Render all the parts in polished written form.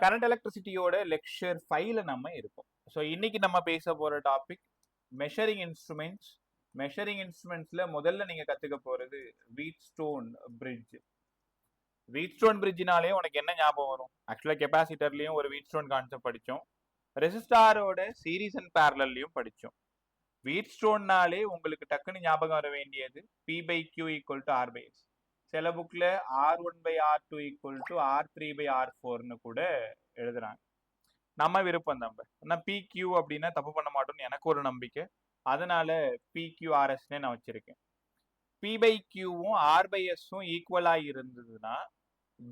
Current எலக்ட்ரிசிட்டியோட lecture 5ல நம்ம இருக்கோம். So இன்னைக்கு நம்ம பேச போற டாபிக் மெஷரிங் இன்ஸ்ட்ருமெண்ட்ஸ். மெஷரிங் இன்ஸ்ட்ருமெண்ட்ஸ்ல முதல்ல நீங்க கத்துக்க போறது வீட்ஸ்டோன் பிரிட்ஜ். வீட்ஸ்டோன் பிரிட்ஜ்னாலே உனக்கு என்ன ஞாபகம் வரும்? ஆக்சுவலா கெப்பாசிட்டர்லயும் ஒரு வீட்ஸ்டோன் கான்செப்ட் படிச்சோம், ரெசிஸ்டாரோட சீரீஸ் அண்ட் பேரலல்லையும் படிச்சோம். வீட்ஸ்டோன்னாலே உங்களுக்கு டக்குன்னு ஞாபகம் வர வேண்டியது P by Q equal to R by S. சில புக்ல R1/R2 ஈக்குவல் டு R3/R4ன்னு கூட எழுதுறாங்க. நம்ம விருப்பம் தான். ஆனால் PQ அப்படின்னா தப்பு பண்ண மாட்டோம்னு எனக்கு ஒரு நம்பிக்கை, அதனால PQRSன்னு நான் வச்சிருக்கேன். P by Qவும் R by Sவும் ஈக்குவலா இருந்ததுன்னா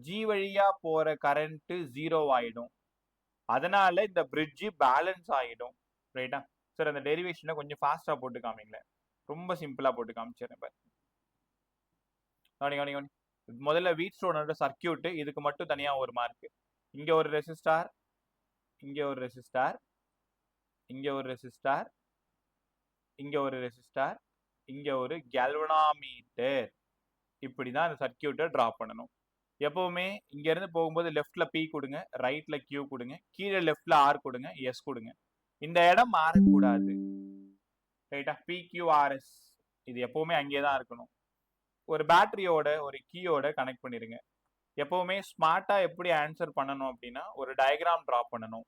G வழியா போற கரண்ட் 0 ஆயிடும். அதனால இந்த பிரிட்ஜ் பேலன்ஸ் ஆயிடும். ரைட்டா? சார் அந்த டெரிவேஷனை கொஞ்சம் ஃபாஸ்டா போட்டு காமிங்களேன். ரொம்ப சிம்பிளா போட்டு காமிச்சிடுறேன் பாரு. முதல்ல வீட்ஸ்டோனோட சர்க்கியூட், இதுக்கு மட்டும் தனியா ஒரு மார்க். இங்க ஒரு ரெசிஸ்டார், இங்க ஒரு ரெசிஸ்டார், இங்க ஒரு ரெசிஸ்டார், இங்க ஒரு ரெசிஸ்டார், இங்க ஒரு கேல்வனாமீட்டர். இப்படிதான் அந்த சர்க்கியூட்டை டிரா பண்ணணும். எப்பவுமே இங்க இருந்து போகும்போது லெஃப்ட்ல P கொடுங்க, ரைட்ல Q கொடுங்க, கீழே லெஃப்ட்ல R கொடுங்க, S கொடுங்க. இந்த இடம் மாறக்கூடாது. ரைட்டா? PQRS இது எப்பவுமே அங்கேயே தான் இருக்கணும். ஒரு பேட்டரியோட ஒரு கீயோட கனெக்ட் பண்ணிருங்க. எப்பவுமே ஸ்மார்ட்டா எப்படி ஆன்சர் பண்ணணும் அப்படின்னா ஒரு டயக்ராம் டிரா பண்ணணும்.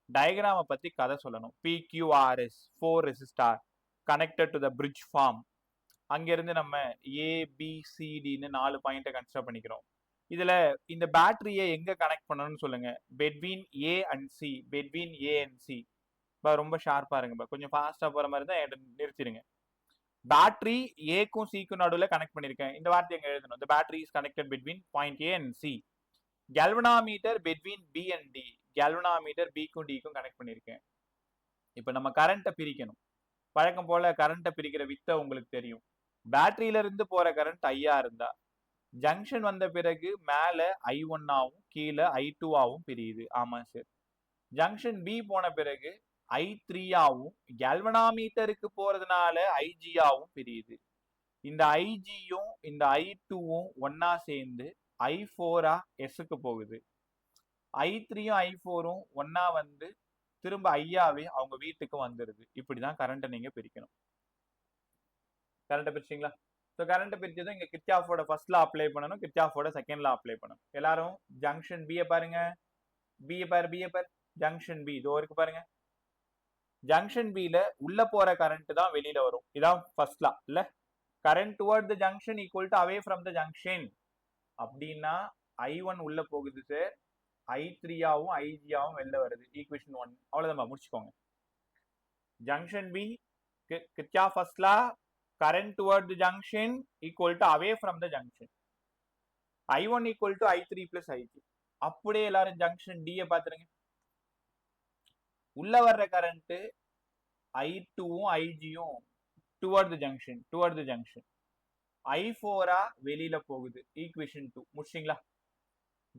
டயக்ராமை பத்தி கதை சொல்லணும். PQRS 4 resistor connected to the bridge form. அங்கிருந்து நம்ம ABCDன்னு 4 பாயிண்ட்டை கன்சிடர் பண்ணிக்கிறோம். இதுல இந்த பேட்டரியை எங்க கனெக்ட் பண்ணணும்னு சொல்லுங்க. Between A and C, between A and C. ரொம்ப ஷார்ப்பா இருங்க, கொஞ்சம் ஃபாஸ்டா போற மாதிரி தான் நிறுத்திடுங்க. பேட்டரி ஏக்கும் சிக்கும் நடுவில் கனெக்ட் பண்ணிருக்கேன். இந்த வார்த்தை எங்க எழுதணும்? The battery is connected between point A and C. galvanometer between B and D. galvanometer B க்கும் D க்கும் கனெக்ட் பண்ணிருக்கேன். இப்போ நம்ம கரண்ட்டை பிரிக்கணும். வழக்கம் போல கரண்ட்டை பிரிக்கிற வித்தை உங்களுக்கு தெரியும். பேட்டரியில இருந்து போற கரண்ட் ஐயா இருந்தா ஜங்ஷன் வந்த பிறகு மேல I1 ஆவும் கீழே I2 ஆவும் பிரியுது. ஆமா சார். ஜங்ஷன் B போன பிறகு I3 ஆவும் கேல்வனாமீட்டருக்கு போறதுனால IG ஆவும் பிரியுது. இந்த ஐஜியும் இந்த I2வும் ஒன்னா சேர்ந்து I4 எஸ்க்கு போகுது. I3யும் I4ம் ஒன்னா வந்து திரும்ப ஐயாவே அவங்க வீட்டுக்கு வந்துருது. இப்படிதான் கரண்ட்டை நீங்க பிரிக்கணும். கரண்ட்டை பிரிச்சிங்களா? ஸோ கரண்ட்டை பிரிச்சதும் இங்க கிர்ச்சாஃபோட ஃபர்ஸ்ட் லா அப்ளை பண்ணணும், கிர்ச்சாஃபோட செகண்ட் லா அப்ளை பண்ணணும். எல்லாரும் ஜங்ஷன் B பாருங்க, B பாரு, ஜங்ஷன் B இதோ இருக்கு பாருங்க. ஜங்ஷன் Bல உள்ள போற கரண்ட் தான் வெளியில வரும். இதான் ஃபர்ஸ்ட் லா இல்ல? Current toward the junction equal to away from the junction. அப்படின்னா I1 உள்ள போகுது சார், I3 ஆவும் IG ஆவும் வெளில வருது. ஈக்குவேஷன் 1. அவ்வளவுதான், முடிச்சுக்கோங்க. Junction B Kirchhoff first law, current toward the junction equal to away from the junction. I1 equal to I3 plus IG. அப்படியே எல்லாரும் ஜங்ஷன் D பாத்துருங்க. உள்ள வர்ற கரண்ட் I2வும் IGயும் டுவர்ட் த ஜங்ஷன். I4 வெளியில போகுது. ஈக்குவேஷன் 2. முடிச்சிங்களா?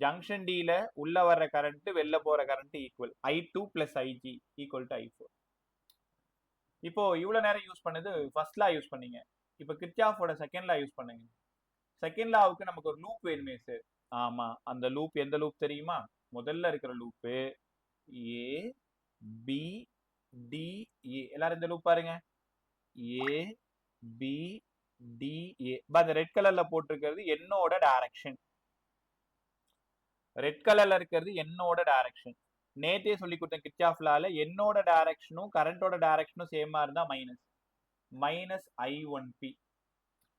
ஜங்ஷன் Dல உள்ள வர்ற கரண்ட் வெளில போற current equal I2 plus IG equal to I4. இப்போ இவ்வளவு நேரம் யூஸ் பண்ணது ஃபர்ஸ்ட் லா யூஸ் பண்ணீங்க. இப்போ கிர்ச்சாஃபோட செகண்ட் லா யூஸ் பண்ணுங்க. செகண்ட் லாவுக்கு நமக்கு ஒரு லூப் வேணுமே சார். ஆமா, அந்த லூப் எந்த லூப் தெரியுமா? முதல்ல இருக்கிற loop A B D A. எல்லாரும் இந்த லூப் பாருங்க. A B D A. அந்த ரெட் கலர்ல போட்டிருக்கிறது என்னோட டைரக்ஷன். ரெட் கலர்ல இருக்கிறது என்னோட டைரக்ஷன். நேத்தே சொல்லி கொடுத்தேன் கிர்ச்சாஃப் லால என்னோட டைரக்ஷனும் கரண்டோட டைரக்ஷனும் சேமா இருந்தா மைனஸ் I1P.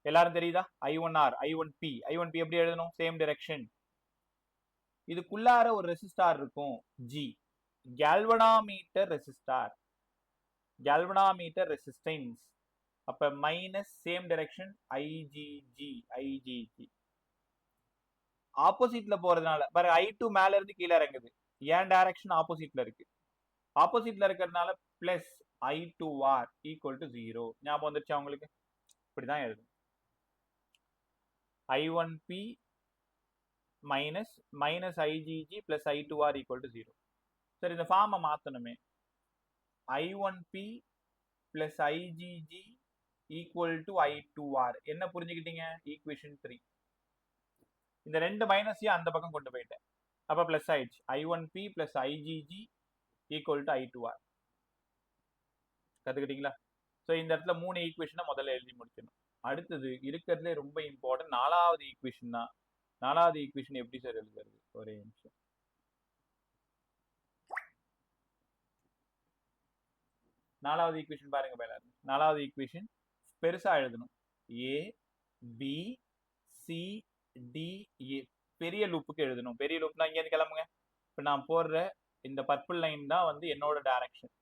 எல்லாரும் தெரியுதா? I1R, I1P எப்படி எழுதணும்? Same direction. இதுக்குள்ளார ஒரு ரெசிஸ்டார் இருக்கும் G, கேல்வனாமீட்டர் ரெசிஸ்டன்ஸ். அப்ப மைனஸ் சேம் டைரக்ஷன் IGG. ஆப்போசிட்ல போறதுனால பாரு, I2 மேல இருந்து கீழே இறங்குது. ஏன் டைரக்ஷன் ஆப்போசிட்ல இருக்கு. ஆப்போசிட்ல இருக்கிறதுனால பிளஸ் I2R ஈக்குவல் டு 0. ஞாபகம் வந்துருச்சா உங்களுக்கு? இப்படிதான் எழுதும். I1P minus IGG plus I2R equal to 0. சரி, இந்த ஃபார்மை மாத்தணுமே. I1P plus IGG equal to I2R. என்ன புரிஞ்சுக்கிட்டீங்க? ஈக்குவேஷன் 3. இந்த ரெண்டு மைனஸையும் அந்த பக்கம் கொண்டு போயிட்டேன். அப்போ ப்ளஸ் ஆயிடுச்சு. I1P plus IgG equal to I2R. கற்றுக்கிட்டீங்களா? ஸோ இந்த இடத்துல 3 ஈக்குவேஷனை முதல்ல எழுதி முடிக்கணும். அடுத்தது இருக்கிறதுலே ரொம்ப இம்பார்ட்டன்ட் 4வது ஈக்குவேஷன் தான். 4வது ஈக்குவேஷன் எப்படி சார் எழுதுறது? ஒரே நிமிஷம். நாலாவது ஈக்குவேஷன் பாருங்க மேல. 4வது ஈக்குவேஷன் பெருசா எழுதணும். A B C D A பெரிய லூப்புக்கு எழுதணும். பெரிய லூப்னா இங்க இருந்து கிளம்புங்க. இப்போ நான் போடுற இந்த பர்பிள் லைன் தான் வந்து என்னோட டைரக்ஷன்.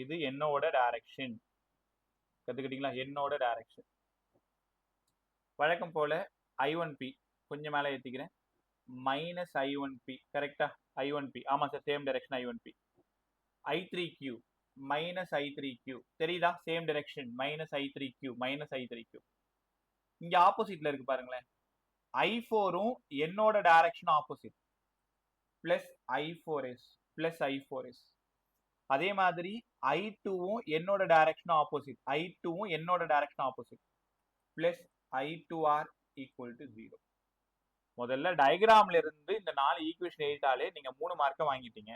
இது என்னோட டைரக்ஷன். கத்துக்கிட்டீங்களா? என்னோட டைரக்ஷன். வழக்கம் போல I1P கொஞ்சம் மேலே ஏற்றிக்கிறேன். மைனஸ் I1P கரெக்டா? I1P ஆமா sir, same direction I1P. I3Q minus I3Q தெரியுதா? Same direction minus I3Q minus I3Q. இங்க ஆப்போசிட்ல இருக்கு பாருங்களேன். I4ம் என்னோட direction opposite plus I4S plus I4S. அதே மாதிரி I2வும் என்னோட டைரக்ஷன் ஆப்போசிட். I2வும் என்னோட direction opposite plus I2R equal to 0. முதல்ல டயக்ராம்ல இருந்து இந்த 4 ஈக்குவேஷன் எழுதிட்டாலே நீங்க 3 மார்க்கை வாங்கிட்டீங்க.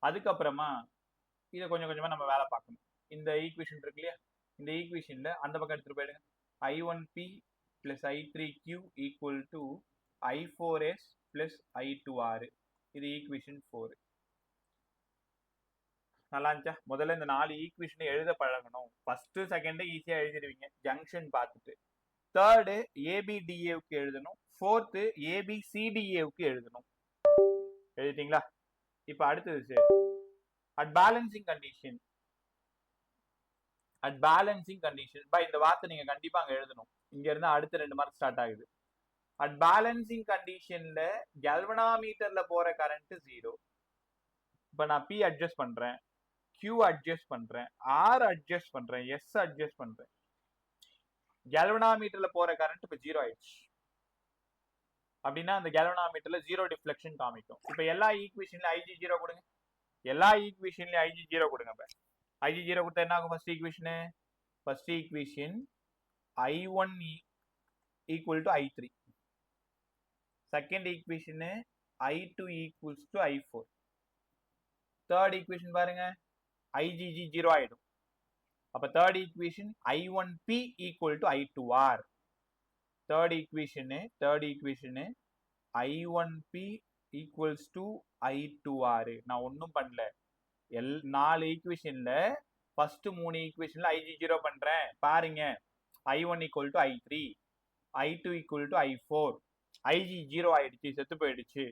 அதுக்கப்புறமா இதை கொஞ்சம் கொஞ்சமா நம்ம வேலை பார்க்கணும். இந்த ஈக்குவேஷன் இருக்கு இல்லையா? இந்த ஈக்குவேஷன்ல அந்த பக்கம் எடுத்துட்டு போயிடுங்க. I1P plus I3Q equal to I4S plus I2R. இது ஈக்குவேஷன் 4. நல்லா இருந்துச்சா? முதல்ல இந்த 4 ஈக்குவேஷனை எழுத பழகணும். ஃபர்ஸ்ட் செகண்ட் ஈஸியா எழுதிடுவீங்க ஜங்ஷன் பார்த்துட்டு. தேர்டு ABDAவுக்கு எழுதணும். ஃபோர்த்து ABCDAவுக்கு எழுதணும். எழுதிட்டீங்களா? இப்போ அடுத்தது sir, at balancing condition. At balancing condition by இந்த வார்த்தை நீங்க கண்டிப்பா அங்க எழுதணும். இங்க இருந்து அடுத்த 2 மார்க் ஸ்டார்ட் ஆகுது. அட் பேலன்சிங் கண்டிஷன்ல கல்வனாமீட்டர்ல போற கரண்ட் 0. இப்போ நான் P அட்ஜஸ்ட் பண்றேன், Q அட்ஜஸ்ட் பண்றேன், R அட்ஜஸ்ட் பண்றேன், S அட்ஜஸ்ட் பண்றேன். கல்வனாமீட்டர்ல போற கரண்ட் இப்போ 0 ஆயிடுச்சு. அப்படின்னா அந்த கல்வனாமீட்டர்ல 0 டிஃப்ளெக்ஷன் காமிக்கும். இப்போ எல்லா ஈக்குவேஷன்லயும் IG 0 கொடுங்க. எல்லா ஈக்குவேஷன்லயும் IG 0 கொடுங்க. இப்போ IG 0 கொடுத்தா என்ன ஆகும்? First equation I1 equal to I3. Second equation I2 equals to I4. Third equation பாருங்க, IgG 0 ஆயிடும். அப்ப third equation I1P equal to I2R. Third equation I1P equals to I2R. நான் ஒன்றும் பண்ணல. 4 ஈக்குவேஷன்ல ஃபர்ஸ்ட் 3 ஈக்குவேஷன்ல IG 0 பண்றேன் பாருங்க. I1 equal to I3, I2 equal to I4. IG 0 ஆயிடுச்சு, செத்து போயிடுச்சு.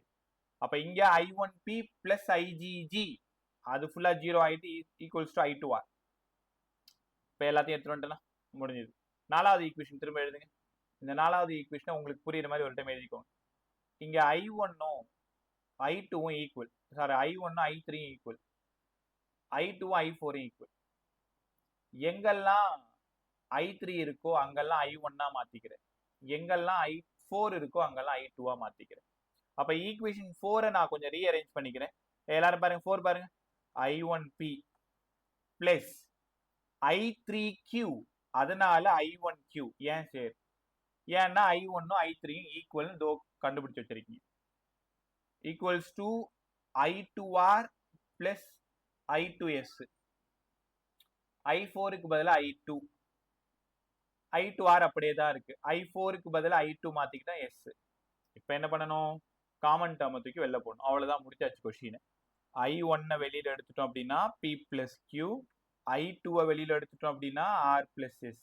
அப்ப இங்க I1P பிளஸ் IgG அது ஃபுல்லா 0 ஆயிட்டு ஈக்குவல்ஸ் டு I2R. இப்போ எல்லாத்தையும் எடுத்துட்டு வந்துட்டேன்னா முடிஞ்சது. 4வது ஈக்குவேஷன் திரும்ப எழுதுங்க. இந்த 4வது ஈக்குவேஷனை உங்களுக்கு புரியுற மாதிரி ஒரு டைம் எழுதிக்கோங்க. இங்க I1ம் I2வும் ஈக்குவல், சாரி I1ம் I3யும் ஈக்குவல், I2வும் I4யும் ஈக்குவல். எங்கெல்லாம் I3 இருக்கோ அங்கெல்லாம் I1 மாத்திக்கிறேன், எங்கெல்லாம் I4 இருக்கோ அங்கெல்லாம் I2 மாத்திக்கிறேன். அப்ப ஈக்குவேஷன் 4 நான் கொஞ்சம் ரீஅரேஞ்ச் பண்ணிக்கிறேன். எல்லாரும் பாருங்க, 4 பாருங்க. I1P பிளஸ் I3Q, அதனால I1Q. ஏன் சார்? ஏன்னா I1ம் I3யும் ஈக்குவல் தோ கண்டுபிடிச்சு வச்சிருக்கீங்க. Equals to I2R plus I2S. I4க்கு பதிலா I2, I2R அப்படியே தான் இருக்கு. I4க்கு பதிலா I2 மாத்திக்கிட்டா S. இப்போ என்ன பண்ணணும்? காமன் டேர்ம் தூக்கி வெளில போடணும். அவ்வளவுதான், முடிச்சாச்சு கொஸ்டின். I1 வெளியில எடுத்துட்டோம் அப்படின்னா P பிளஸ் Q, I2 வெளியில எடுத்துட்டோம் அப்படின்னா R plus S.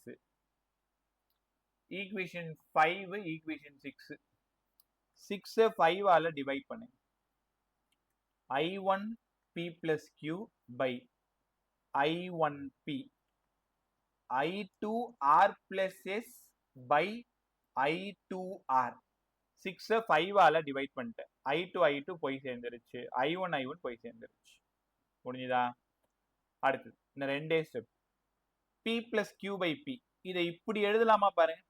Equation 5, equation 6. 6 5ஆல டிவைட் பண்ணுங்க. I1P plus Q by I1P. I2R plus S by I2R. 6 5ஆல டிவைட் பண்ணிட்டேன். I2 போய் சேர்ந்துருச்சு, I1 போய் சேர்ந்துருச்சு. முடிஞ்சுதா? அடுத்து இந்த ரெண்டே step. P plus Q by P. இதை இப்படி எழுதலாமா பாருங்க.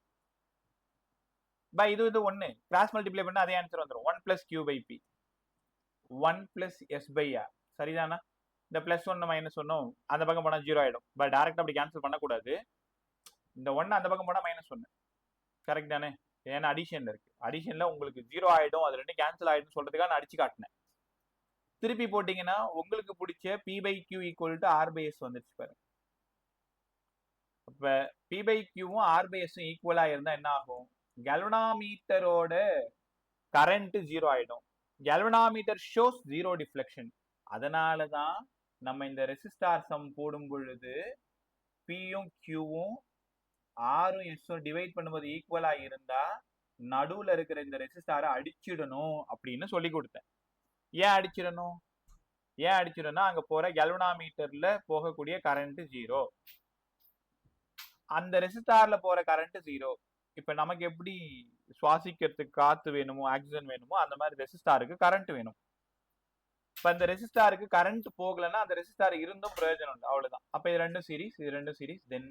பை இது 1 கிராஸ் மல்டிப்ளை பண்ணா அதே ஆன்சர் வந்துடும். 1 plus Q by P, 1 plus S by R. சரிதானா? இந்த பிளஸ் 1 மைனஸ் 1 அந்த பக்கம் போனா 0 ஆயிடும். பட் டைரக்டா அப்படி கேன்சல் பண்ணக்கூடாது. இந்த 1 அந்த பக்கம் போனா -1. கரெக்ட் தானே? ஏன்னா அடிஷன்ல இருக்கு. அடிஷன்ல உங்களுக்கு 0 ஆயிடும், அது 2 கேன்சல் ஆயிடும் சொல்றதுக்காக நான் அடிச்சு காட்டினேன். திருப்பி போட்டீங்கன்னா உங்களுக்கு பிடிச்ச P by Q equal to R by S வந்துருச்சு பாருங்க. இப்ப P by Qவும் R by S'ம் ஈக்குவலா இருந்தா என்ன ஆகும்? கல்வனாமீட்டரோட கரண்ட் 0 ஆயிடும். கல்வனாமீட்டர் ஷோஸ் 0 டிஃப்ளெக்ஷன். அதனால தான் நம்ம இந்த ரெசிஸ்டார் சம் போடும் பொழுது Pயும் Qவும் Rயும் S'ம் டிவைட் பண்ணும்போது ஈக்குவலா இருந்தா நடுவுல இருக்கிற இந்த ரெசிஸ்டாரை அடிச்சிடணும் அப்படின்னு சொல்லி கொடுத்தேன். ஏன் அடிச்சிடணும்? ஏன் அடிச்சிடணும்னா அங்க போற கல்வனாமீட்டர்ல போகக்கூடிய கரண்ட் 0, அந்த ரெசிஸ்டார்ல போற கரண்ட் 0. இப்ப நமக்கு எப்படி சுவாசிக்கிறதுக்கு காத்து வேணுமோ, ஆக்சிஜன் வேணுமோ, அந்த மாதிரி ரெசிஸ்டாருக்கு கரண்ட் வேணும். இப்ப இந்த ரெசிஸ்டாருக்கு கரண்ட் போகலன்னா அந்த ரெசிஸ்டார் இருந்தும் பிரயோஜனம் இல்லை, அவ்வளவுதான். அப்ப இது ரெண்டும் சீரிஸ், இது ரெண்டும் சீரிஸ், தென்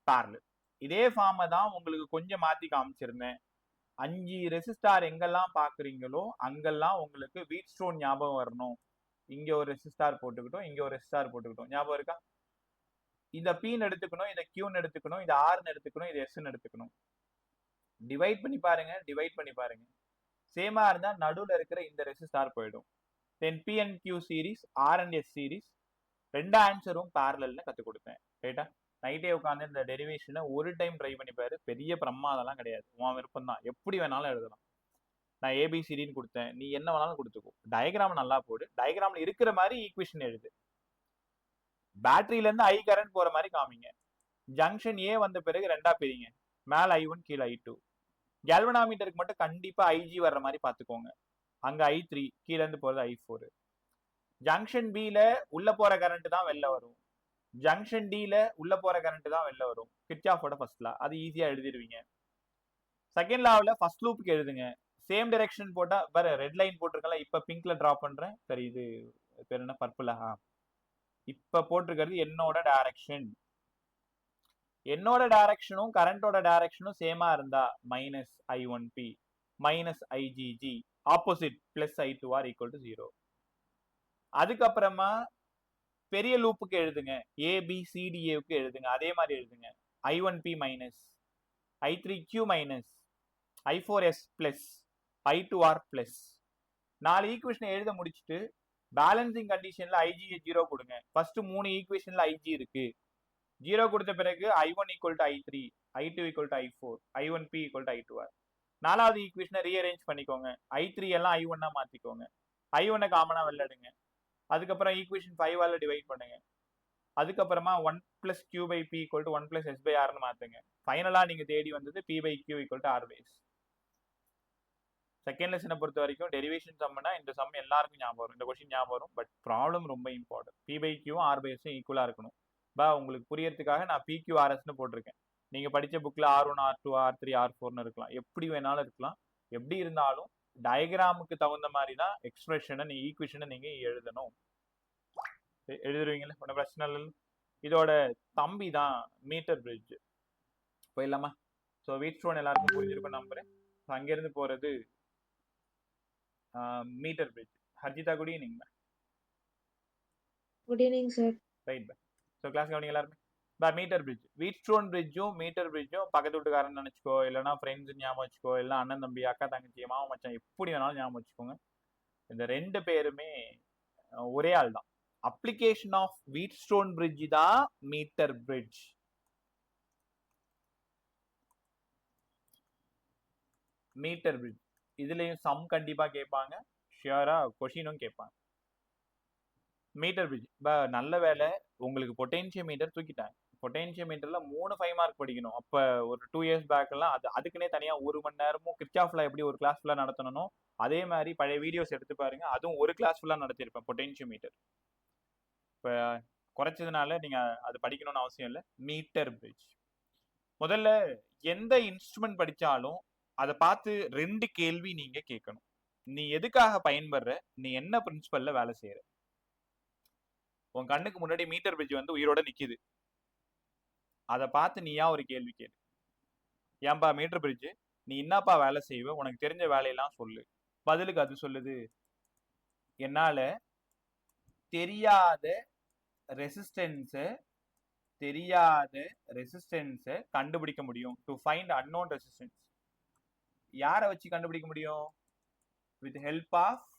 பேரலல். இதே ஃபார்மை தான் உங்களுக்கு கொஞ்சம் மாத்தி காமிச்சிருந்தேன். 5 ரெசிஸ்டார் எங்கெல்லாம் பாக்குறீங்களோ அங்கெல்லாம் உங்களுக்கு வீட்ஸ்டோன் ஞாபகம் வரணும். இங்க ஒரு ரெசிஸ்டார் போட்டுக்கிட்டோம், இங்க ஒரு ரெசிஸ்டார் போட்டுக்கிட்டோம், ஞாபகம் இருக்கா? இத Pன்னு எடுத்துக்கணும், இத Qன்னு எடுத்துக்கணும், இத Rன்னு எடுத்துக்கணும், இது Sன்னு எடுத்துக்கணும். டிவைட் பண்ணி பாருங்க, டிவைட் பண்ணி பாருங்க. சேமா இருந்தா நடுவுல இருக்கிற இந்த ரெசிஸ்டார் போயிடும். தென் P and Q series, R and S series, ரெண்டு ஆன்சரும் பேரலல்னு கத்து கொடுத்தேன். ரைட்டா? நைட்டே உட்காந்து இந்த டெரிவேஷனை ஒரு டைம் ட்ரை பண்ணி பாரு, பெரிய பிரமாதம்லாம் கிடையாது. உன் விருப்பம் தான், எப்படி வேணாலும் எழுதலாம். நான் ஏபிசிடின்னு கொடுத்தேன், நீ என்ன வேணாலும் கொடுத்துக்கோ. டயக்ராம் நல்லா போடு, டயக்ராம்ல இருக்கிற மாதிரி ஈக்குவேஷன் எழுது. பேட்டரியில இருந்து ஐ கரண்ட் போற மாதிரி காமிங்க. ஜங்ஷன் ஏ வந்த பிறகு ரெண்டா பிரிங்க, மேல I1 கீழே I2. கேல்வனாமீட்டருக்கு மட்டும் கண்டிப்பா IG வர்ற மாதிரி பாத்துக்கோங்க. அங்க I3, கீழ இருந்து போறது I4. ஜங்ஷன் பில உள்ள போற கரண்ட் தான் வெளில வரும், ஜங்ஷன் டில உள்ள போற கரண்ட் தான் வெளில வரும். கிர்ச்சாஃபோட ஃபர்ஸ்ட் லா, அது ஈஸியா எழுதிடுவீங்க. செகண்ட் லாவில் ஃபர்ஸ்ட் லூப்புக்கு எழுதுங்க. சேம் டைரக்ஷன் போட்டா வேற ரெட் லைன் போட்டிருக்கல, இப்ப பிங்க்ல டிரா பண்றேன். சரி, இது பேர் என்ன, பர்பிளா? இப்ப போட்டிருக்கிறது என்னோட டைரக்ஷன். என்னோட டைரக்ஷனும் கரண்டோட டைரக்ஷனும் சேமா இருந்தா minus I1P minus IgG opposite plus I2R equal to 0. அதுக்கப்புறமா பெரிய லூப்புக்கு எழுதுங்க, ABCDAவுக்கு எழுதுங்க, அதே மாதிரி எழுதுங்க. I1P minus, I3Q minus, I4S plus, I2R plus. 4 equation எழுத முடிச்சுட்டு பேலன்சிங் கண்டிஷன்ல IG 0 கொடுங்க. ஃபர்ஸ்ட் 3 ஈக்குவேஷன்ல IG இருக்கு, 0 கொடுத்த பிறகு I1 equal to I3, I2 equal to I4, I1P equal to I2R. 4வது ஈக்குவேஷனை ரீஅரேஞ்ச் பண்ணிக்கோங்க. I3 எல்லாம் I1 மாத்திக்கோங்க, I1 காமனா வெளில எடுங்க. அதுக்கப்புறம் ஈக்குவேஷன் 5ஆல டிவைட் பண்ணுங்க. அதுக்கப்புறமா 1 plus Q by P equal to 1 plus S by Rன்னு மாத்துங்க. ஃபைனலா நீங்க தேடி வந்தது P by Q equal to R by S. Second லெசனை பொறுத்த வரைக்கும் டெரிவேஷன் சம்னா இந்த சம் எல்லாருக்கும் ஞாபகம் வரும், இந்த கொஸ்டின் ஞாபகம் வரும். பட் ப்ராப்ளம் ரொம்ப இம்பார்ட்டன்ட். P பை Qவும் R பை S'ம் ஈக்குவலா இருக்கணும். உங்களுக்கு புரியறதுக்காக நான் PQRSன்னு போட்டிருக்கேன். நீங்க படிச்ச புக்ல R1, R2, R3, R4ன்னு இருக்கலாம், எப்படி வேணாலும் இருக்கலாம். எப்படி இருந்தாலும் டயக்ராமுக்கு தகுந்த மாதிரி தான் எக்ஸ்பிரஷனை நீங்க ஈக்குவேஷனை நீங்க எழுதணும். எழுதுருவீங்களா? ஒன்றும் பிரச்சனை இல்லை. இதோட தம்பி தான் மீட்டர் பிரிட்ஜ். போயிடலாமா? ஸோ வீட்ஸ்டோன் எல்லாருக்கும் புரிஞ்சிருக்கும் நம்புறேன். அங்கிருந்து போறது meter bridge. Harjita, good evening. Good evening sir. Right bye. So class கவனிங்க எல்லாருமே. மீட்டர் பிரிட்ஜ், வீட்ஸ்டோன் பிரிட்ஜும் மீட்டர் பிரிட்ஜும் பக்கத்து வீட்டுக்காரன் நினைச்சுக்கோ, இல்லைன்னா ஃப்ரெண்ட்ஸ் ஞாபகம் வச்சுக்கோ, இல்லை அண்ணன் தம்பி, அக்கா தங்கச்சி, மாமா மச்சான், எப்படி வேணாலும் ஞாபகம் வச்சுக்கோங்க. இந்த ரெண்டு பேருமே ஒரே ஆள் தான். அப்ளிகேஷன் ஆஃப் வீட்ஸ்டோன் பிரிட்ஜ் தான் மீட்டர் பிரிட்ஜ். மீட்டர் பிரிட்ஜ் இதுலயும் சம் கண்டிப்பா கேட்பாங்க, ஷியரா கொஷினும் கேட்பாங்க. மீட்டர் பிரிட்ஜ் நல்ல வேலை உங்களுக்கு பொட்டென்ஷியோமீட்டர் தூக்கிட்டாங்க. பொட்டென்ஷியோமீட்டர்ல 3 5 மார்க் படிக்கணும். அப்ப ஒரு 2 இயர்ஸ் பேக் எல்லாம் அதுக்குன்னே தனியா 1 மணி நேரமும் கிர்ச்சாஃப்ல எப்படி ஒரு கிளாஸ் ஃபுல்லா நடத்தணும், அதே மாதிரி பழைய வீடியோஸ் எடுத்து பாருங்க, அதுவும் ஒரு கிளாஸ் ஃபுல்லா நடத்திருப்பேன் பொட்டென்ஷியோமீட்டர். இப்ப குறைச்சதுனால நீங்க அது படிக்கணும்னு அவசியம் இல்லை. மீட்டர் பிரிட்ஜ் முதல்ல எந்த இன்ஸ்ட்ருமெண்ட் படிச்சாலும் அதை பார்த்து 2 கேள்வி நீங்க கேட்கணும். நீ எதுக்காக பயன்படுற, நீ என்ன பிரின்சிபல்ல வேலை செய்யற. உன் கண்ணுக்கு முன்னாடி மீட்டர் பிரிட்ஜ் வந்து உயிரோட நிக்குது, அதை பார்த்து நீயா ஒரு கேள்வி கேளு. ஏன்பா மீட்டர் பிரிட்ஜ், நீ என்னப்பா வேலை செய்வ, உனக்கு தெரிஞ்ச வேலையெல்லாம் சொல்லு. பதிலுக்கு அது சொல்லுது, என்னால தெரியாத ரெசிஸ்டன்ஸை தெரியாத ரெசிஸ்டன்ஸை கண்டுபிடிக்க முடியும். To find unknown resistance. யாரை வச்சு கண்டுபிடிக்க முடியும்? With help of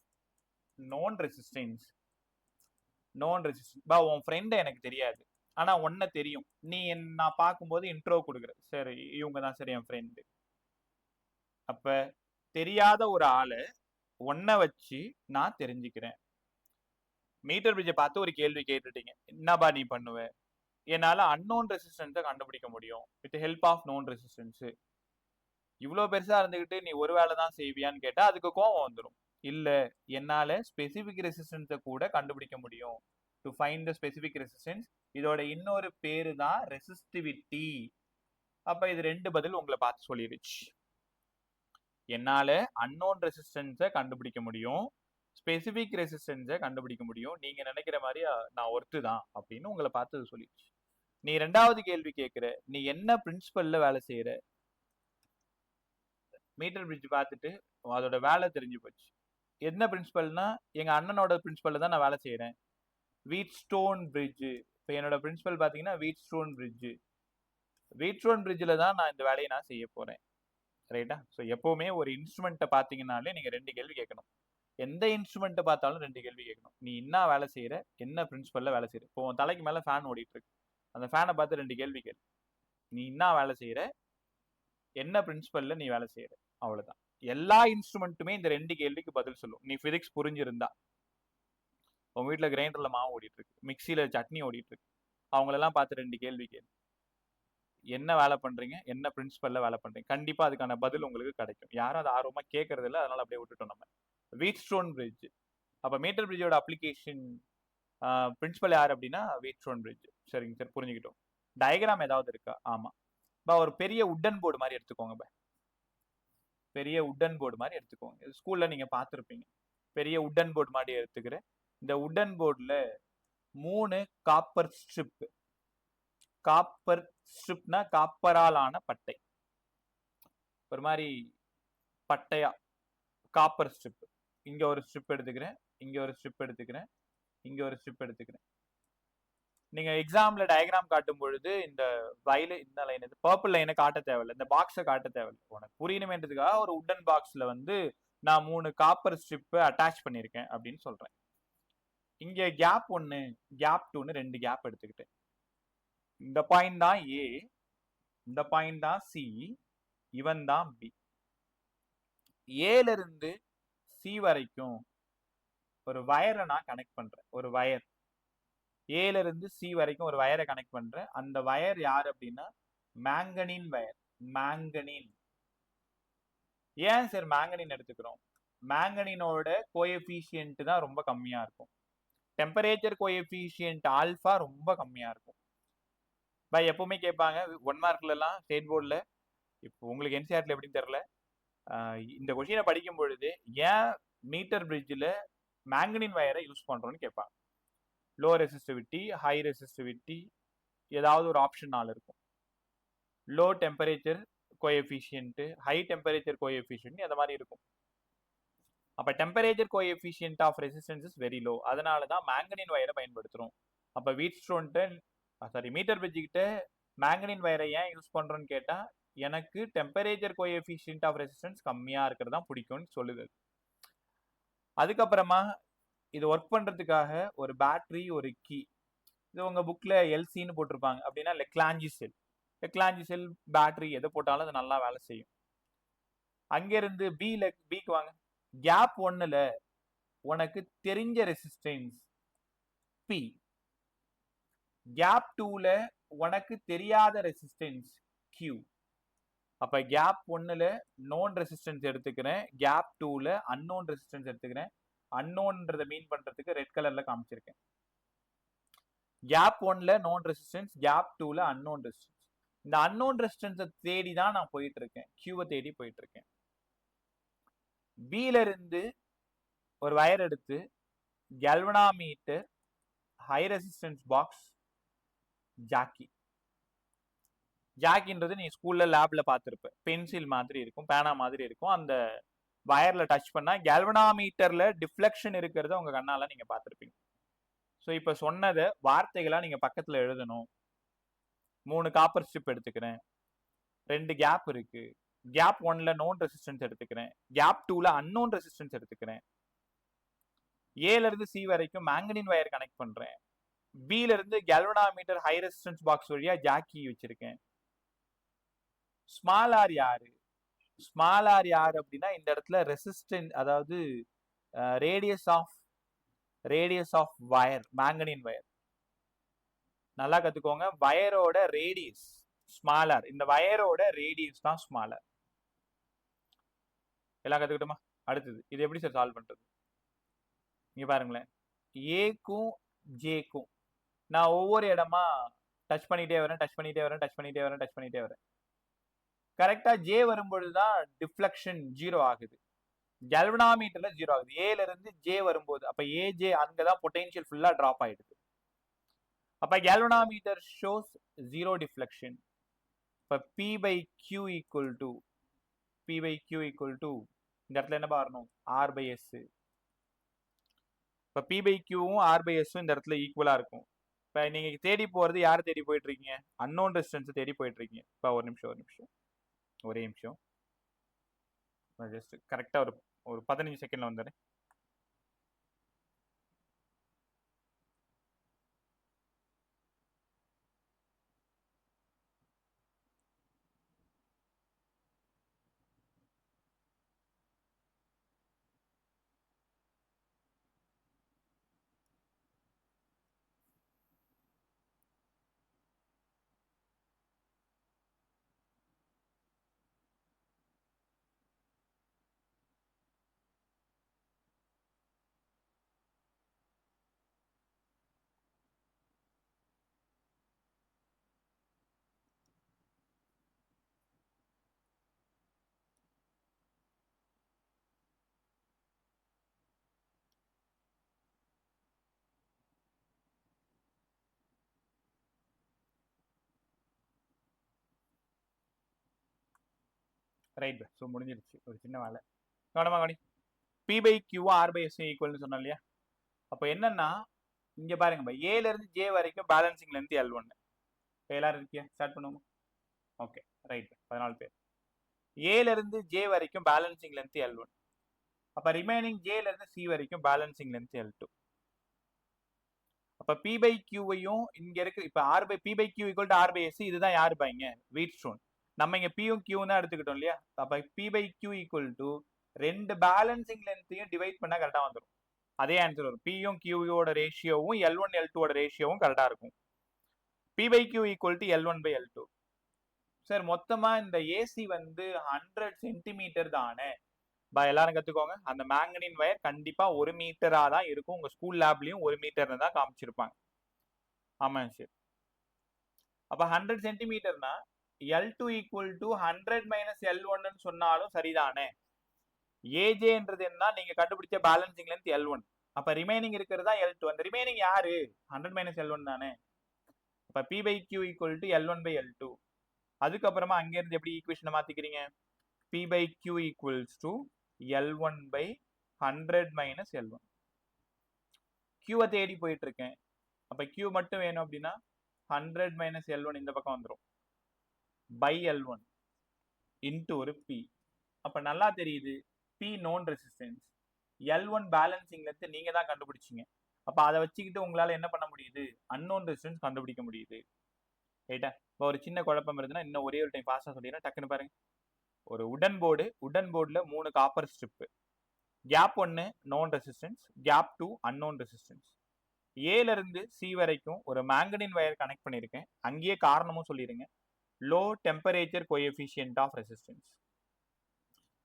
known resistance. Known resistance. பா உன் ஃப்ரெண்ட் எனக்கு தெரியாது, ஆனா உன்ன தெரியும். நீ நான் பார்க்கும்போது இன்ட்ரோ கொடுக்குற, சரி இவங்க தான் சரி என் ஃப்ரெண்டு. அப்ப தெரியாத ஒரு ஆளை ஒன்ன வச்சு நான் தெரிஞ்சுக்கிறேன். மீட்டர் பிரிட்ஜை பார்த்து ஒரு கேள்வி கேட்டுட்டீங்க, என்னப்பா நீ பண்ணுவ? என்னால அன்னோன் ரெசிஸ்டன்ஸை கண்டுபிடிக்க முடியும் with help of known resistance. இவ்வளோ பெருசா இருந்துகிட்டு நீ ஒரு வேலை தான் செய்வியான்னு கேட்டா அதுக்கு கோவம் வந்துடும். இல்ல, என்னால ஸ்பெசிபிக் ரெசிஸ்டன்ஸை கூட கண்டுபிடிக்க முடியும். To find the specific resistance. இதோட இன்னொரு பேரு தான் ரெசிஸ்டிவிட்டி. அப்ப இது ரெண்டு பதில் உங்களை பார்த்து சொல்லிடுச்சு. என்னால அன்னோன் ரெசிஸ்டன்ஸை கண்டுபிடிக்க முடியும், ஸ்பெசிபிக் ரெசிஸ்டன்ஸை கண்டுபிடிக்க முடியும். நீங்க நினைக்கிற மாதிரி நான் ஒர்த்து தான் அப்படின்னு உங்களை பார்த்து சொல்லிடுச்சு. நீ ரெண்டாவது கேள்வி கேட்கிற, நீ என்ன பிரின்சிபல்ல வேலை செய்யற? மீட்டர் பிரிட்ஜ் பார்த்துட்டு அதோட வேலை தெரிஞ்சு போச்சு. என்ன பிரின்சிபல்னா, எங்க அண்ணனோட பிரின்சிபல்ல தான் நான் வேலை செய்யறேன். Wheatstone bridge. இப்போ என்னோட பிரின்சிபல் பார்த்தீங்கன்னா வீட்ஸ்டோன் பிரிட்ஜ். வீட்ஸ்டோன் பிரிட்ஜில் தான் நான் இந்த வேலையை நான் செய்ய போறேன். ரைட்டா? ஸோ எப்பவுமே ஒரு இன்ஸ்ட்ருமெண்ட்டை பார்த்தீங்கன்னாலே நீங்க ரெண்டு கேள்வி கேட்கணும். எந்த இன்ஸ்ட்ருமெண்ட்டை பார்த்தாலும் ரெண்டு கேள்வி கேட்கணும். நீ என்ன வேலை செய்யற, என்ன பிரின்சிபல்ல வேலை செய்யற. இப்போ உன் தலைக்கு மேல ஃபேன் ஓடிட்டு இருக்கு, அந்த ஃபேனை பார்த்து ரெண்டு கேள்வி கேளு. நீ என்ன வேலை செய்யற, என்ன பிரின்சிபல்ல நீ வேலை செய்யற, அவ்வளவுதான். எல்லா இன்ஸ்ட்ருமெண்ட்டுமே இந்த ரெண்டு கேள்விக்கு பதில் சொல்லும். நீ பிசிக்ஸ் புரிஞ்சிருந்தா. உங்க வீட்டுல கிரைண்டர்ல மாவு ஓடிட்டு இருக்கு, மிக்சியில சட்னி ஓடிட்டு இருக்கு, அவங்களெல்லாம் பார்த்து ரெண்டு கேள்வி கேளு. என்ன வேலை பண்றீங்க, என்ன பிரின்சிபல்ல வேலை பண்றீங்க, கண்டிப்பா அதுக்கான பதில் உங்களுக்கு கிடைக்கும். யாரும் அதை ஆர்வமா கேட்கறது இல்லை, அதனால அப்படியே விட்டுட்டோம் நம்ம. Wheatstone bridge. அப்ப மீட்டர் பிரிட்ஜோட அப்ளிகேஷன் பிரின்சிபல் யார் அப்படின்னா வீட்ஸ்டோன் பிரிட்ஜ். சரிங்க சார், புரிஞ்சுக்கிட்டோம். டயக்ராம் ஏதாவது இருக்கா? ஆமா. ஒரு பெரிய உட்டன் போர்டு மாதிரி எடுத்துக்கோங்க. பெரிய உட்டன் போர்டு மாதிரி எடுத்துக்கோங்க. ஸ்கூல்ல நீங்க பார்த்துருப்பீங்க. பெரிய உட்டன் போர்டு மாதிரி எடுத்துக்கிறேன். இந்த உட்டன் போர்டில் 3 காப்பர் ஸ்ட்ரிப். காப்பர் ஸ்ட்ரிப்னா காப்பரால் ஆன பட்டை, ஒரு மாதிரி பட்டையா காப்பர் ஸ்ட்ரிப். இங்க ஒரு ஸ்ட்ரிப் எடுத்துக்கிறேன், இங்க ஒரு ஸ்ட்ரிப் எடுத்துக்கிறேன், இங்க ஒரு ஸ்ட்ரிப் எடுத்துக்கிறேன். நீங்க எக்ஸாம்ல டயக்ராம் காட்டும் பொழுது இந்த இந்த லைன், இந்த பர்பிள் லைனை காட்ட தேவையில்லை, இந்த பாக்ஸை காட்ட தேவையில்லை. உனக்கு புரியணுமேன்றதுக்காக ஒரு உட்டன் பாக்ஸ்ல வந்து நான் 3 காப்பர் ஸ்ட்ரிப் அட்டாச் பண்ணியிருக்கேன் அப்படின்னு சொல்றேன். இங்க கேப் 1, கேப் 2ன்னு 2 கேப் எடுத்துக்கிட்டேன். இந்த பாயிண்ட் தான் ஏ, இந்த பாயிண்ட் தான் சி, இவன் தான் பி. ஏல இருந்து சி வரைக்கும் ஒரு வயரை நான் கனெக்ட் பண்றேன். ஒரு வயர் ஏல இருந்து சி வரைக்கும் ஒரு வயரை கனெக்ட் பண்றேன். அந்த வயர் யார் அப்படின்னா மேங்கனின் வயர். மேங்கனின். ஏன் சார் மேங்கனின் எடுத்துக்கிறோம்? மேங்கனினோட கோஎஃபிஷியன்ட் தான் ரொம்ப கம்மியா இருக்கும். டெம்பரேச்சர் கோஎஃபிஷியன்ட் ஆல்பா ரொம்ப கம்மியா இருக்கும். எப்பவுமே கேட்பாங்க 1 மார்க்லாம் ஸ்டேட் போர்டில். இப்போ உங்களுக்கு என்சிஆர்டில் எப்படின்னு தெரியல, இந்த கொஸ்டினை படிக்கும் பொழுது ஏன் மீட்டர் பிரிட்ஜில் மேங்கனின் வயரை யூஸ் பண்றோம்னு கேட்பாங்க. லோ ரெசிஸ்டிவிட்டி, ஹை ரெசிஸ்டிவிட்டி, ஏதாவது ஒரு ஆப்ஷன் 4 இருக்கும். Low temperature coefficient, high temperature coefficient, அந்த மாதிரி இருக்கும். அப்ப temperature coefficient of resistance is very low. அதனால தான் மேங்கனின் வயரை பயன்படுத்துறோம். அப்ப மீட்டர் பிரிட்ஜ் கிட்ட மேங்கனின் வயரை ஏன் யூஸ் பண்றோம்னு கேட்டா, எனக்கு டெம்பரேச்சர் கோஎஃபிஷியன்ட் ஆஃப் ரெசிஸ்டன்ஸ் கம்மியா இருக்கிறது தான் பிடிக்கும்னு சொல்லுது. அதுக்கப்புறமா இது ஒர்க் பண்றதுக்காக ஒரு பேட்டரி, ஒரு கீ. இது உங்க புக்ல எல்சின்னு போட்டிருப்பாங்க. அப்படின்னா லெக்லாஞ்சி செல். லெக்லாஞ்சி செல், பேட்டரி எதை போட்டாலும் அது நல்லா வேலை செய்யும். அங்கிருந்து பிக்கு வாங்க. கேப் 1ல உனக்கு தெரிஞ்ச ரெசிஸ்டன்ஸ் பி. கேப் 2ல உனக்கு தெரியாத ரெசிஸ்டன்ஸ் கியூ. அப்ப கேப் 1ல நோன் ரெசிஸ்டன்ஸ் எடுத்துக்கிறேன், கேப் 2ல அன்னோன் ரெசிஸ்டன்ஸ் எடுத்துக்கிறேன். அன்னோன்றதை மீன் பண்றதுக்கு ரெட் கலர்ல காமிச்சிருக்கேன். கேப் 1ல நோன் ரெசிஸ்டன்ஸ், கேப் 2ல அன்னோன் ரெசிஸ்டன்ஸ். இந்த அன்னோன் ரெசிஸ்டன்ஸை தேடி தான் நான் போயிட்டு இருக்கேன், கியூவை தேடி போயிட்டு இருக்கேன். பில இருந்து ஒரு வயர் எடுத்து கல்வனாமீட்டர், ஹை ரெசிஸ்டன்ஸ் பாக்ஸ், ஜாக்கி. ஜாக்கின்றது நீ ஸ்கூல்ல லேப்ல பார்த்துருப்ப. பென்சில் மாதிரி இருக்கும், பேனா மாதிரி இருக்கும். அந்த வயர்ல டச் பண்ணா கல்வனாமீட்டர்ல டிஃப்ளெக்ஷன் இருக்கிறத உங்க கண்ணால நீங்க பார்த்துருப்பீங்க. ஸோ இப்போ சொன்னதை வார்த்தைகளா நீங்க பக்கத்துல எழுதணும். 3 காப்பர் ஸ்ட்ரிப் எடுத்துக்கிறேன், 2 கேப் இருக்கு, கேப் 1ல நோன் ரெசிஸ்டன்ஸ் எடுத்துக்கிறேன், கேப் 2ல அன்னோன் ரெசிஸ்டன்ஸ் எடுத்துக்கிறேன், ஏல இருந்து சி வரைக்கும் மேங்கனின் வயர் கனெக்ட் பண்றேன், பில இருந்து கேல்வனாமீட்டர் ஹை ரெசிஸ்டன்ஸ் பாக்ஸ் வழியா ஜாக்கி வச்சிருக்கேன். ஸ்மால் ஆர் யாரு? ஸ்மால் ஆர் யார் அப்படின்னா இந்த இடத்துல ரெசிஸ்டன்ஸ், அதாவது ரேடியஸ் ஆஃப் வயர், மேங்கனின் வயர். நல்லா கத்துக்கோங்க, வயரோட ரேடியஸ் ஸ்மாலர், இந்த வயரோட ரேடியஸ் தான் ஸ்மாலர். எல்லாம் கத்துக்கிட்டோமா? அடுத்தது இது எப்படி சார் சால்வ் பண்றது? இங்க பாருங்களேன், ஏக்கும் ஜேக்கும் நான் ஒவ்வொரு இடமா டச் பண்ணிட்டே வரேன். கரெக்டா ஜே வரும்பொழுதுதான் டிஃப்ளெக்ஷன் 0 ஆகுது, கல்வனாமீட்டர்ல 0 ஆகுது. ஏல இருந்து ஜே வரும்போது அப்ப ஏஜே அங்கதான் பொட்டன்ஷியல் ஃபுல்லா டிராப் ஆயிடுது. அப்ப galvanometer shows 0 deflection. இப்ப P by Q equal to இந்த இடத்துல என்ன வரணும்? R by S. இப்ப P by Q R by S இந்த இடத்துல ஈக்குவலா இருக்கும். இப்ப நீங்க தேடி போறது யார் தேடி போயிட்டு இருக்கீங்க? அன்னோன் ரெசிஸ்டன்ஸ் தேடி போயிட்டு இருக்கீங்க. இப்ப ஒரே நிமிஷம் ஜஸ்ட் கரெக்டா ஒரு 15 செகண்ட்ல வந்துடுறேன். ரைட், ஸோ முடிஞ்சிருச்சு. ஒரு சின்ன வேலை கவனமா கவனி. P by Q R by S ஈக்குவல்னு சொன்னோம் இல்லையா? அப்போ என்னன்னா இங்க பாருங்க, ஏல இருந்து ஜே வரைக்கும் பேலன்சிங் லென்த் L1. எல்லாரும் இருக்கியா? ஸ்டார்ட் பண்ணுவோம். ஓகே ரைட், 14 பேர். ஏல இருந்து ஜே வரைக்கும் பேலன்சிங் லென்த் L1. அப்ப ரிமைனிங் ஜேல இருந்து சி வரைக்கும் பேலன்சிங் லென்த் L2. அப்ப P by Qவையும் இங்க இருக்கு. இப்ப R by P by Q equal to R by S, இதுதான் யாரு பாய்ங்க? வீட் ஸ்டோன். நம்ம இங்க P யும் Q தான் எடுத்துக்கிட்டோம் இல்லையா? அப்ப P by Q equal to ரெண்டு பேலன்சிங் லென்த்தையும் டிவைட் பண்ணா கரெக்டா வந்துடும். அதே ஆன்சர் வரும். P யும் Q யோட ரேஷியோவும் L1 L2 ஓட ரேஷியோவும் கரெக்டா இருக்கும். P by Q equal to L1 by L2. Sir மொத்தமா இந்த ஏசி வந்து 100 சென்டிமீட்டர் தானே? எல்லாரும் கத்துக்கோங்க, அந்த மேங்கனின் வயர் கண்டிப்பா 1 மீட்டரா தான் இருக்கும். உங்க ஸ்கூல் லேப்லயும் 1 மீட்டர் தான் காமிச்சிருப்பாங்க. ஆமாங்க சார். அப்ப 100 சென்டிமீட்டர்னா L2 equal to 100 minus L1 சொன்னாலும் சரிதானே? ஏஜேன்றது என்ன? நீங்க கண்டுபிடிச்ச பேலன்சிங் லென்த் L1. அப்ப ரிமைனிங் இருக்கிறதா L2. அந்த ரிமைனிங் யாரு? 100 minus L1 தானே? அப்ப P by Q equal to L1 by L2. அதுக்கப்புறமா அங்க இருந்து எப்படி ஈக்குவேஷனை மாத்திக்கிறீங்க? P by Q equals to L1 by 100 minus L1. Qவை தேடி போயிட்டு இருக்கேன். அப்ப Q மட்டும் வேணும் அப்படின்னா 100 minus L1 இந்த பக்கம் வந்துடும், by L1 into ஒரு P. அப்ப நல்லா தெரியுது, P known resistance, L1 balancing length நீங்க தான் கண்டுபிடிச்சீங்க. அப்ப அதை வச்சுக்கிட்டு உங்களால என்ன பண்ண முடியுது? அன்னோன் ரெசிஸ்டன்ஸ் கண்டுபிடிக்க முடியுது. ரைட்டா? இப்போ ஒரு சின்ன குழப்பம் இருந்துன்னா இன்னும் ஒரே ஒரு டைம் ஃபாஸ்டா சொல்லிடுறேன், டக்குன்னு பாருங்க. ஒரு உடன் போர்டுல 3 copper strip, gap 1 known resistance, gap 2 unknown resistance. ஏல இருந்து சி வரைக்கும் ஒரு மேங்கனின் வயர் கனெக்ட் பண்ணியிருக்கேன். அங்கேயே காரணமும் சொல்லிடுங்க, low temperature coefficient of resistance.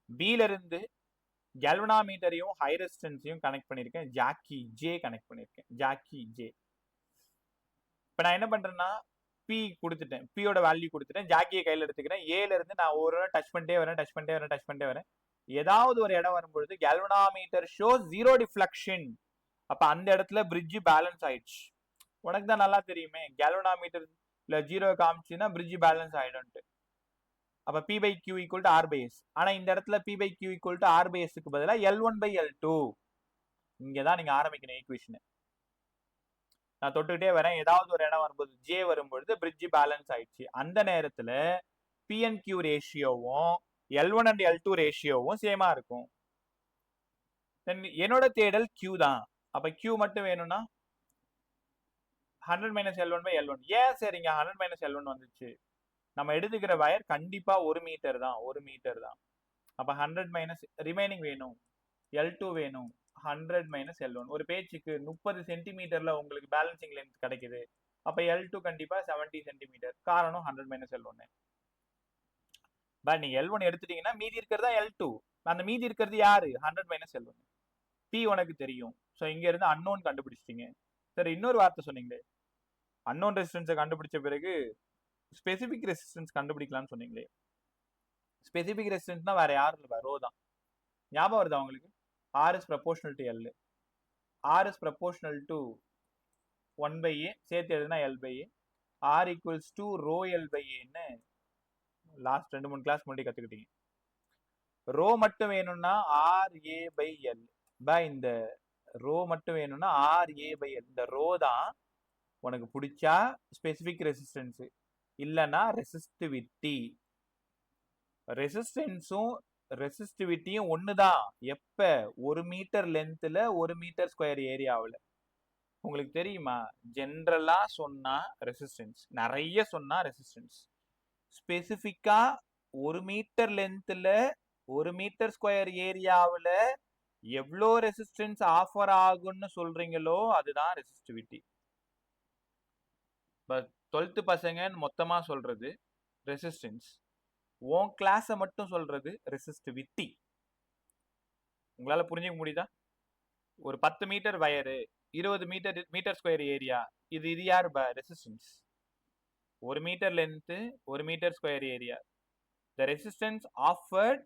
பில இருந்து கேல்வனாமீட்டரையும் ஹை ரெசிஸ்டன்ஸையும் கனெக்ட் பண்ணியிருக்கேன், ஜாக்கி ஜே கனெக்ட் பண்ணியிருக்கேன், ஜாக்கி ஜே. இப்போ நான் என்ன பண்றேன்னா பி கொடுத்துட்டேன், பியோட வேல்யூ கொடுத்துட்டேன், ஜாக்கியை கையில் எடுத்துக்கிறேன். ஏல இருந்து நான் ஒரு டச் பண்ணிட்டே வரேன். ஏதாவது ஒரு இடம் வரும்பொழுது கேல்வனாமீட்டர் ஷோஸ் 0 டிஃப்ளெக்ஷன். அப்ப அந்த இடத்துல பிரிட்ஜ் பேலன்ஸ் ஆயிடுச்சு. உனக்கு தான் நல்லா தெரியுமே, கேல்வனாமீட்டர்ல 0 காமிச்சுன்னா பிரிட்ஜ் பேலன்ஸ் ஆயிடும்ட்டு. அப்ப P by Q equal to R by S. ஆனா இந்த இடத்துல P by Q equal to R by S க்கு பதிலா L1 by L2. இங்கதான் நீங்க ஆரம்பிக்கணும் ஈக்குவேஷன். நான் தொட்டுக்கிட்டே வரேன், ஏதாவது ஒரு இடம் வரும்போது ஜே வரும்பொழுது பிரிட்ஜ் பேலன்ஸ் ஆயிடுச்சு. அந்த நேரத்துல பிஎன்கியூ ரேஷியோவும் L1 அண்ட் L2 ரேஷியோவும் சேமா இருக்கும். என்னோட தேடல் Q தான். அப்ப Q மட்டும் வேணும்னா 100 மைனஸ் L1 பை L1. ஏன் சார் இங்க 100 மைனஸ் L1 வந்துச்சு? நம்ம எடுத்துக்கிற வயர் கண்டிப்பா 1 மீட்டர் தான், 1 மீட்டர் தான். அப்ப 100 மைனஸ் ரிமைனிங் வேணும், L2 வேணும், 100 மைனஸ் L1. ஒரு பேச்சுக்கு 30 சென்டிமீட்டர்ல உங்களுக்கு பேலன்சிங் லென்த் கிடைக்குது. அப்ப L2 கண்டிப்பா 70 சென்டிமீட்டர். காரணம் 100 மைனஸ் L1. பட் நீங்க L1 எடுத்துட்டீங்கன்னா மீதி இருக்கிறதா L2. அந்த மீதி இருக்கிறது யாரு? 100 மைனஸ் L1. P உனக்கு தெரியும். ஸோ இங்க இருந்து அன்னோன் கண்டுபிடிச்சிட்டீங்க. சரி, இன்னொரு வார்த்தை சொன்னீங்களே, அன்னோன் ரெசிஸ்டன்ஸை கண்டுபிடிச்ச பிறகு ஸ்பெசிபிக் ரெசிஸ்டன்ஸ் கண்டுபிடிக்கலாம்னு சொன்னீங்களே. ஸ்பெசிபிக் ரெசிஸ்டன்ஸ்னா வேற யாரும் இல்லை, ரோ தான். ஞாபகம் வருதா உங்களுக்கு? R is proportional to L. R is proportional to 1 by A, சேர்த்து எழுதுனா L by A. R equals to rho L by A ன்னு லாஸ்ட் 2-3 கிளாஸ் முன்னாடி கத்துக்கிட்டீங்க. ரோ மட்டும் வேணும்னா RA by L. இந்த ரோ மட்டும் வேணும்னா RA by L. இந்த ரோ தான் உனக்கு பிடிச்சா ஸ்பெசிபிக் ரெசிஸ்டன்ஸ், இல்லைன்னா ரெசிஸ்டிவிட்டி. ரெசிஸ்டன்ஸும் ரெசிஸ்டிவிட்டியும் ஒண்ணுதான். எப்ப? 1 மீட்டர் லென்த்ல 1 மீட்டர் ஸ்கொயர் ஏரியாவில். உங்களுக்கு தெரியுமா, ஜென்ரலா சொன்னா ரெசிஸ்டன்ஸ், நிறைய சொன்னா ரெசிஸ்டன்ஸ். ஸ்பெசிபிக்கா 1 மீட்டர் லென்த்ல 1 மீட்டர் ஸ்கொயர் ஏரியாவில் எவ்வளோ ரெசிஸ்டன்ஸ் ஆஃபர் ஆகும்னு சொல்றீங்களோ அதுதான் ரெசிஸ்டிவிட்டி. 12th பசங்கன்னு மொத்தமா சொல்றது ரெசிஸ்டன்ஸ், உன் கிளாஸை மட்டும் சொல்றது ரெசிஸ்டிவிட்டி. உங்களால புரிஞ்சுக்க முடியுதா? ஒரு 10 meter wire, 20 meter square area, இது யார்? Resistance. 1 meter length, 1 meter square area. The resistance offered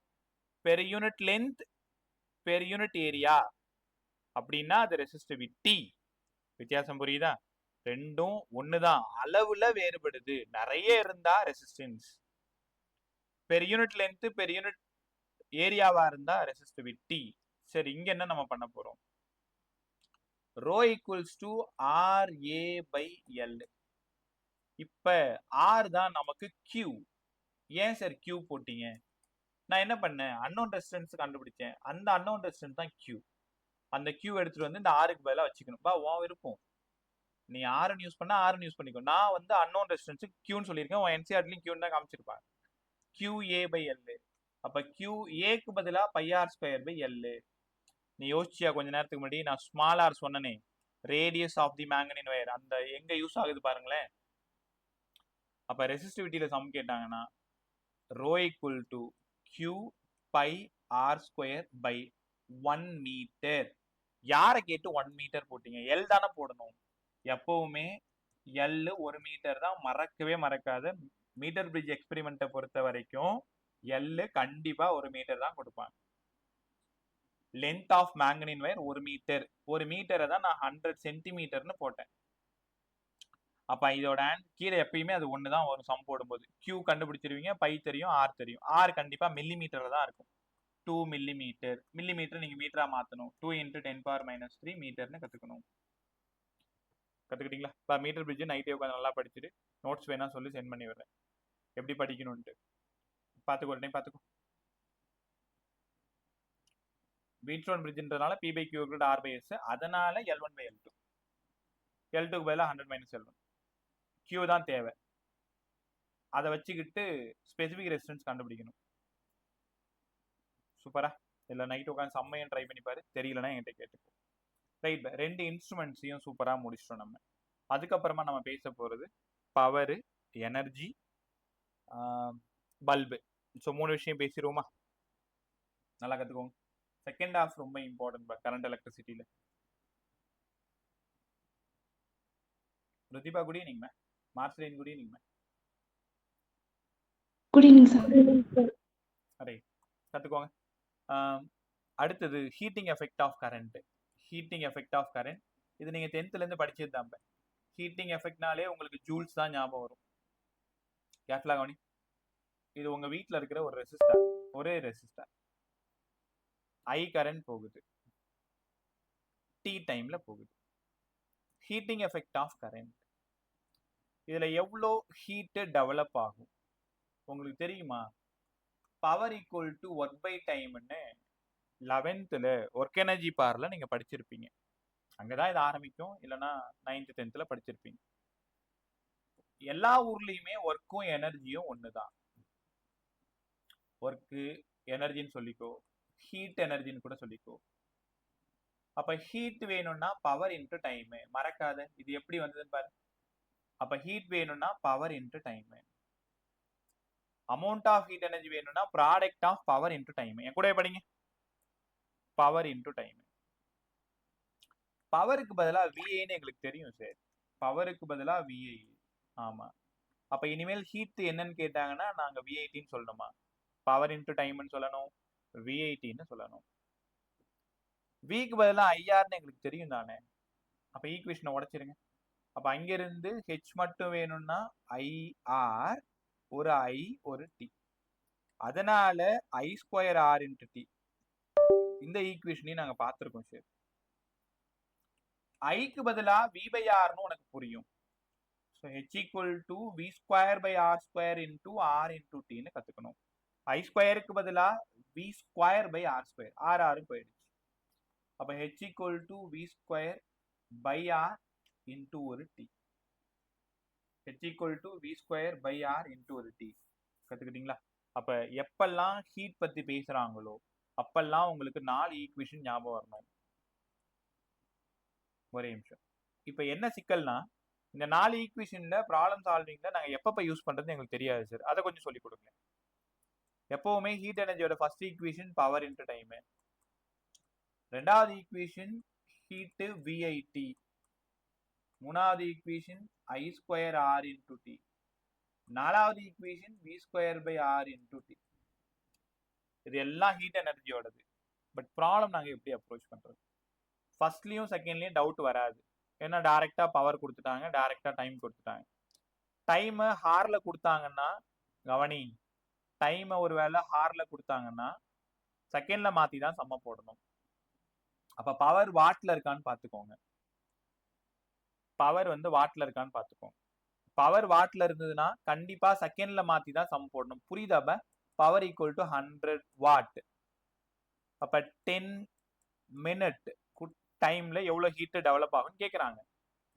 per unit length per unit area அப்படின்னா அது ரெசிஸ்டிவிட்டி. வித்தியாசம் புரியுதா? ரெண்டும் ஒண்ணுதான், அளவுல வேறுபடுது. நிறைய இருந்தா resistance, per unit length per unit ஏரியாவா இருந்தா ரெசிஸ்டிவிட்டி. சரி, இங்க என்ன நம்ம பண்ண போறோம்? Rho equals to RA by L. இப்ப R தான் நமக்கு Q. ஏன் சார் Q போட்டீங்க? நான் என்ன பண்ணேன்? அன்னோன் ரெசிஸ்டன்ஸ் கண்டுபிடிச்சேன். அந்த அன்னோன் ரெசிஸ்டன்ஸ் தான் Q. அந்த Q எடுத்துட்டு வந்து இந்த Rக்கு பதிலா வச்சுக்கணும். உன் விருப்பம். நீ R யூஸ் பண்ணா R யூஸ் பண்ணிக்கோ. நான் வந்து அன்னோன் ரெசிஸ்டன்ஸ் Qன்னு சொல்லியிருக்கேன். உன் NCERTலயும் Qன்னு தான் காமிச்சிருப்பாங்க. QA by L. அப்ப QAக்கு பதிலா by R square by L. நீ யோசிச்சியா கொஞ்ச நேரத்துக்கு முன்னாடி நான் ஸ்மால் ஆர் சொன்னனே, radius of the manganin wire, அந்த எங்க யூஸ் ஆகுது பாருங்களேன். அப்ப ரெசிஸ்டிவிட்டியில சம் கேட்டாங்கன்னா rho equal to Q by R square by 1 meter. யாரை கேட்டு 1 மீட்டர் போட்டீங்க? L தானே போடணும். எப்பவுமே L 1 மீட்டர் தான், மறக்கவே மறக்காத. மீட்டர் பிரிட்ஜ் எக்ஸ்பெரிமெண்ட்டை பொறுத்த வரைக்கும் L கண்டிப்பா 1 மீட்டர் தான் கொடுப்பாங்க. Length of manganin wire 1 meter. 1 மீட்டரை தான் நான் 100 சென்டிமீட்டர்னு போட்டேன். அப்ப இதோட கீழே எப்பயுமே அது ஒண்ணுதான் வரும் சம் போடும்போது. Q கண்டுபிடிச்சிருவீங்க, பை தெரியும், R தெரியும். R கண்டிப்பா மில்லிமீட்டர்ல தான் இருக்கும். 2 மில்லிமீட்டர். மில்லிமீட்டர் நீங்க மீட்டரா மாத்தணும். 2 × 10⁻³ மீட்டர்னு கத்துக்கணும். கத்துக்கிட்டீங்களா? இப்போ மீட்டர் பிரிட்ஜ் நைட்டே உட்காந்து நல்லா படிச்சுட்டு நோட்ஸ் வேணா சொல்லி சென்ட் பண்ணி விடுறேன், எப்படி படிக்கணும்ட்டு. பார்த்துக்கோ, உடனே பார்த்துக்கோ. வீட்ரோன் பிரிட்ஜ்ன்றதுனால P/Q = R/S, அதனால L1 by L2. L2க்கு பதிலாக 100 - L1. Q தான் தேவை. அதை வச்சுக்கிட்டு ஸ்பெசிபிக் ரெசிஸ்டன்ஸ் கண்டுபிடிக்கணும். சூப்பரா? இல்லை நைட் உட்காந்து செம்மையும் ட்ரை பண்ணி பாரு, தெரியலன்னா என்கிட்ட கேட்டுக்கோ. ரைட், 2 இன்ஸ்ட்ருமெண்ட்ஸையும் சூப்பரா முடிச்சிட்டோம் நம்ம. அதுக்கப்புறமா நம்ம பேச போறது பவர், எனர்ஜி, பல்பு. ஸோ 3 விஷயம் பேசிடுவோமா? நல்லா கத்துக்கோங்க. செகண்ட் ஹாஃப் ரொம்ப இம்பார்ட்டன்ட் கரண்ட் எலக்ட்ரிசிட்டியில. Ruthiba good evening ma'am. Marceline good evening ma'am. Good evening sir. Right, கத்துக்கோங்க. அடுத்தது heating effect of current. Heating effect of current இது நீங்க 10th இருந்து படிச்சது தான். ஹீட்டிங் எஃபெக்ட்னாலே உங்களுக்கு ஜூல்ஸ் தான் ஞாபகம் வரும். கேர்ஃபுல்லா கவனி. இது உங்க வீட்டில் இருக்கிற ஒரு ரெசிஸ்டர், ஒரே ரெசிஸ்டர். I கரண்ட் போகுது, T டைம்ல போகுது. Heating effect of current. இதுல எவ்வளோ ஹீட் டெவலப் ஆகும் உங்களுக்கு தெரியுமா? Power equal to work by டைம்னு 11th ஒர்க் எனர்ஜி பார்ல நீங்க படிச்சிருப்பீங்க. அங்கதான் இது ஆரம்பிக்கும், இல்லைன்னா 9th 10th படிச்சிருப்பீங்க. எல்லா ஊர்லயுமே ஒர்க்கும் எனர்ஜியும் ஒண்ணுதான். ஒர்க்கு எனர்ஜின்னு சொல்லிக்கோ, ஹீட் எனர்ஜின்னு கூட சொல்லிக்கோ. அப்ப ஹீட் வேணும்னா பவர் இன்டு டைம். மறக்காத, இது எப்படி வந்ததுன்னு பாரு. அப்ப ஹீட் வேணும்னா power into time. Amount of heat energy வேணும்னா product of power into time. என் கூட படிங்க, பவர் இன்டு டைம். பவருக்கு பதிலா விஐன்னு எங்களுக்கு தெரியும் சார். பவருக்கு பதிலா விஐ. ஆமா. அப்ப இனிமேல் ஹீட் என்னன்னு கேட்டாங்கன்னா நாங்க விஐடின்னு சொல்லணுமா? பவர் இன்டு டைம்னு சொல்லணும், விஐடின்னு சொல்லணும். விக்கு பதிலா ஐஆர்னு எங்களுக்கு தெரியும் தானே. அப்ப ஈக்குவேஷனை உடைச்சிருங்க. அப்ப அங்கிருந்து ஹெச் மட்டும் வேணும்னா ஐஆர், ஒரு ஐ ஒரு டி. அதனால ஐ ஸ்கொயர் ஆர் இன்டு டி. இந்த ஈக்குவேஷனையும் நாங்க பார்த்திருக்கோம் சார். ஐக்கு பதிலா வி பை ஆர்னு உனக்கு புரியும். So H equal to V square by R square into R into டின்னு கற்றுக்கணும். ஐ ஸ்கொயருக்கு பதிலாக V square by R square, R ஆரும் போயிடுச்சு. அப்போ H equal to V square by R into ஒரு T. H equal to V square by R into ஒரு T கற்றுக்கிட்டீங்களா? அப்போ எப்பெல்லாம் ஹீட் பற்றி பேசுகிறாங்களோ அப்பெல்லாம் உங்களுக்கு 4 ஈக்குவேஷன் ஞாபகம் வரணும். ஒரே நிமிஷம். இப்போ என்ன சிக்கல்னா, இந்த 4 ஈக்குவேஷன்ல ப்ராப்ளம் சால்விங்ல நாங்க எப்பப்ப யூஸ் பண்றது எங்களுக்கு தெரியாது சார். அதை கொஞ்சம் சொல்லி கொடுங்க. எப்பவுமே ஹீட் எனர்ஜியோட first equation power into time. ரெண்டாவது ஈக்குவேஷன் ஹீட் விஐடி. மூணாவது equation I square R into T. நாலாவது equation V square by R into T. இது எல்லாம் ஹீட் எனர்ஜியோடது. பட் ப்ராப்ளம் நாங்க எப்படி அப்ரோச் பண்றது? ஃபர்ஸ்ட்லயும் செகண்ட்லயும் டவுட் வராது. ஏன்னா டைரக்டா பவர் கொடுத்துட்டாங்க, டைரக்டா டைம் கொடுத்துட்டாங்க. டைம் ஹார்ல கொடுத்தாங்கன்னா கவனி, டைம் ஒரு வேளை ஹார்ல கொடுத்தாங்கன்னா செகண்ட்ல மாத்தி தான் சம்ம போடணும். அப்ப பவர் வாட்ல இருக்கான்னு பாத்துக்கோங்க. பவர் வந்து வாட்ல இருக்கான்னு பாத்துக்கோங்க. பவர் வாட்ல இருந்ததுன்னா கண்டிப்பா செகண்ட்ல மாத்தி தான் சம் போடணும். புரியுதா? Power equal to 100 what. அப்ப 10 மினிட் டைம்ல எவ்வளவு ஹீட் டெவலப் ஆகும்னு கேக்குறாங்க.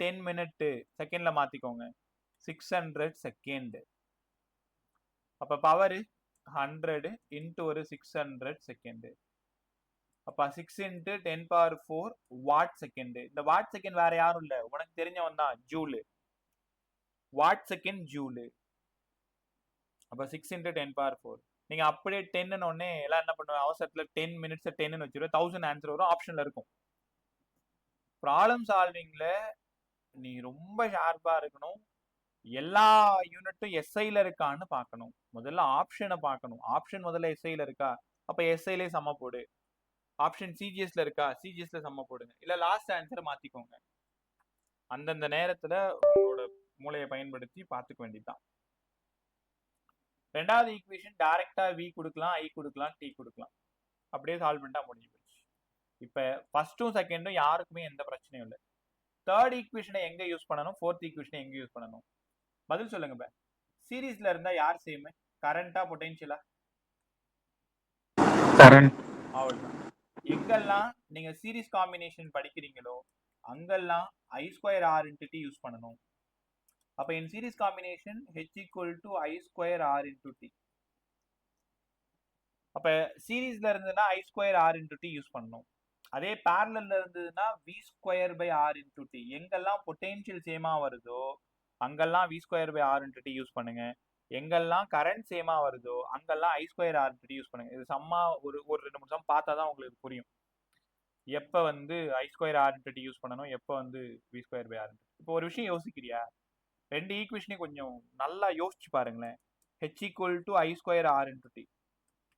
10 மினிட் செகண்ட்ல மாத்திக்கோங்க, 600 செகண்ட். அப்ப பவர் 100 இன்டு ஒரு 600 செகண்ட். அப்ப 6 இன்டு 10⁴ வாட் செகண்ட். இந்த வாட் செகண்ட் வேற யாரும் இல்ல, உனக்கு தெரிஞ்சவன் தான், ஜூல். Watt second joule. அப்ப 6 இன்டு 10⁴. நீங்க அப்படியே 10 ஒன்னே எல்லாம் என்ன பண்ணுவாங்க, அவசரத்துல 10 மினிட்ஸ் 10 வச்சிருவோம், 1000 ஆன்சர் வரும், ஆப்ஷன்ல இருக்கும். ப்ராப்ளம் சால்விங்ல நீ ரொம்ப ஷார்ப்பா இருக்கணும். எல்லா யூனிட்டும் எஸ்ஐல இருக்கான்னு பார்க்கணும். முதல்ல ஆப்ஷனை பார்க்கணும். ஆப்ஷன் முதல்ல எஸ்ஐல இருக்கா, அப்ப எஸ்ஐலே சம போடு. ஆப்ஷன் சிஜிஎஸ்ல இருக்கா, சிஜிஎஸ்ல சம போடுங்க. இல்ல லாஸ்ட் ஆன்சரை மாத்திக்கோங்க. அந்தந்த நேரத்துல உங்களோட மூளையை பயன்படுத்தி பார்த்துக்க வேண்டியதுதான். ரெண்டாவது ஈக்குவேஷன் டைரக்டா வி கொடுக்கலாம், ஐ கொடுக்கலாம், டி கொடுக்கலாம். அப்படியே சால்வ் பண்ணிட்டா முடிஞ்சு போச்சு. இப்ப ஃபர்ஸ்டும் செகண்டும் யாருக்குமே எந்த பிரச்சனையும் இல்லை. தேர்ட் ஈக்குவேஷனை எங்க யூஸ் பண்ணணும், ஃபோர்த் ஈக்குவேஷனை எங்க யூஸ் பண்ணணும்? பதில் சொல்லுங்க. சீரீஸ்ல இருந்தா யார் சேம், கரண்டா பொட்டன்ஷியலா? கரண்ட். அவ்வளவுதான். எங்கெல்லாம் நீங்க சீரீஸ் காம்பினேஷன் படிக்கிறீங்களோ அங்கெல்லாம் I square R into T use பண்ணணும். அப்ப in series combination H equal to I square R into T. அப்ப சீரீஸ்ல இருந்ததுன்னா I square R into T use பண்ணணும். அதே பேரலல்ல இருந்ததுன்னா V square by R into T. எங்கெல்லாம் பொட்டன்ஷியல் சேமா வருதோ அங்கெல்லாம் V square by R into T use பண்ணுங்க. எங்கெல்லாம் கரண்ட் சேமா வருதோ அங்கெல்லாம் I square R into T use பண்ணுங்க. இது சம்மா ஒரு 2-3 சம் பார்த்தா தான் உங்களுக்கு புரியும் எப்ப வந்து I square R into T use பண்ணணும், எப்ப வந்து V square by R into. இப்போ ஒரு விஷயம் யோசிக்கிறியா, ரெண்டு ஈக்குவேஷனையும் கொஞ்சம் நல்லா யோசிச்சு பாருங்களேன். H equal to I square R into T,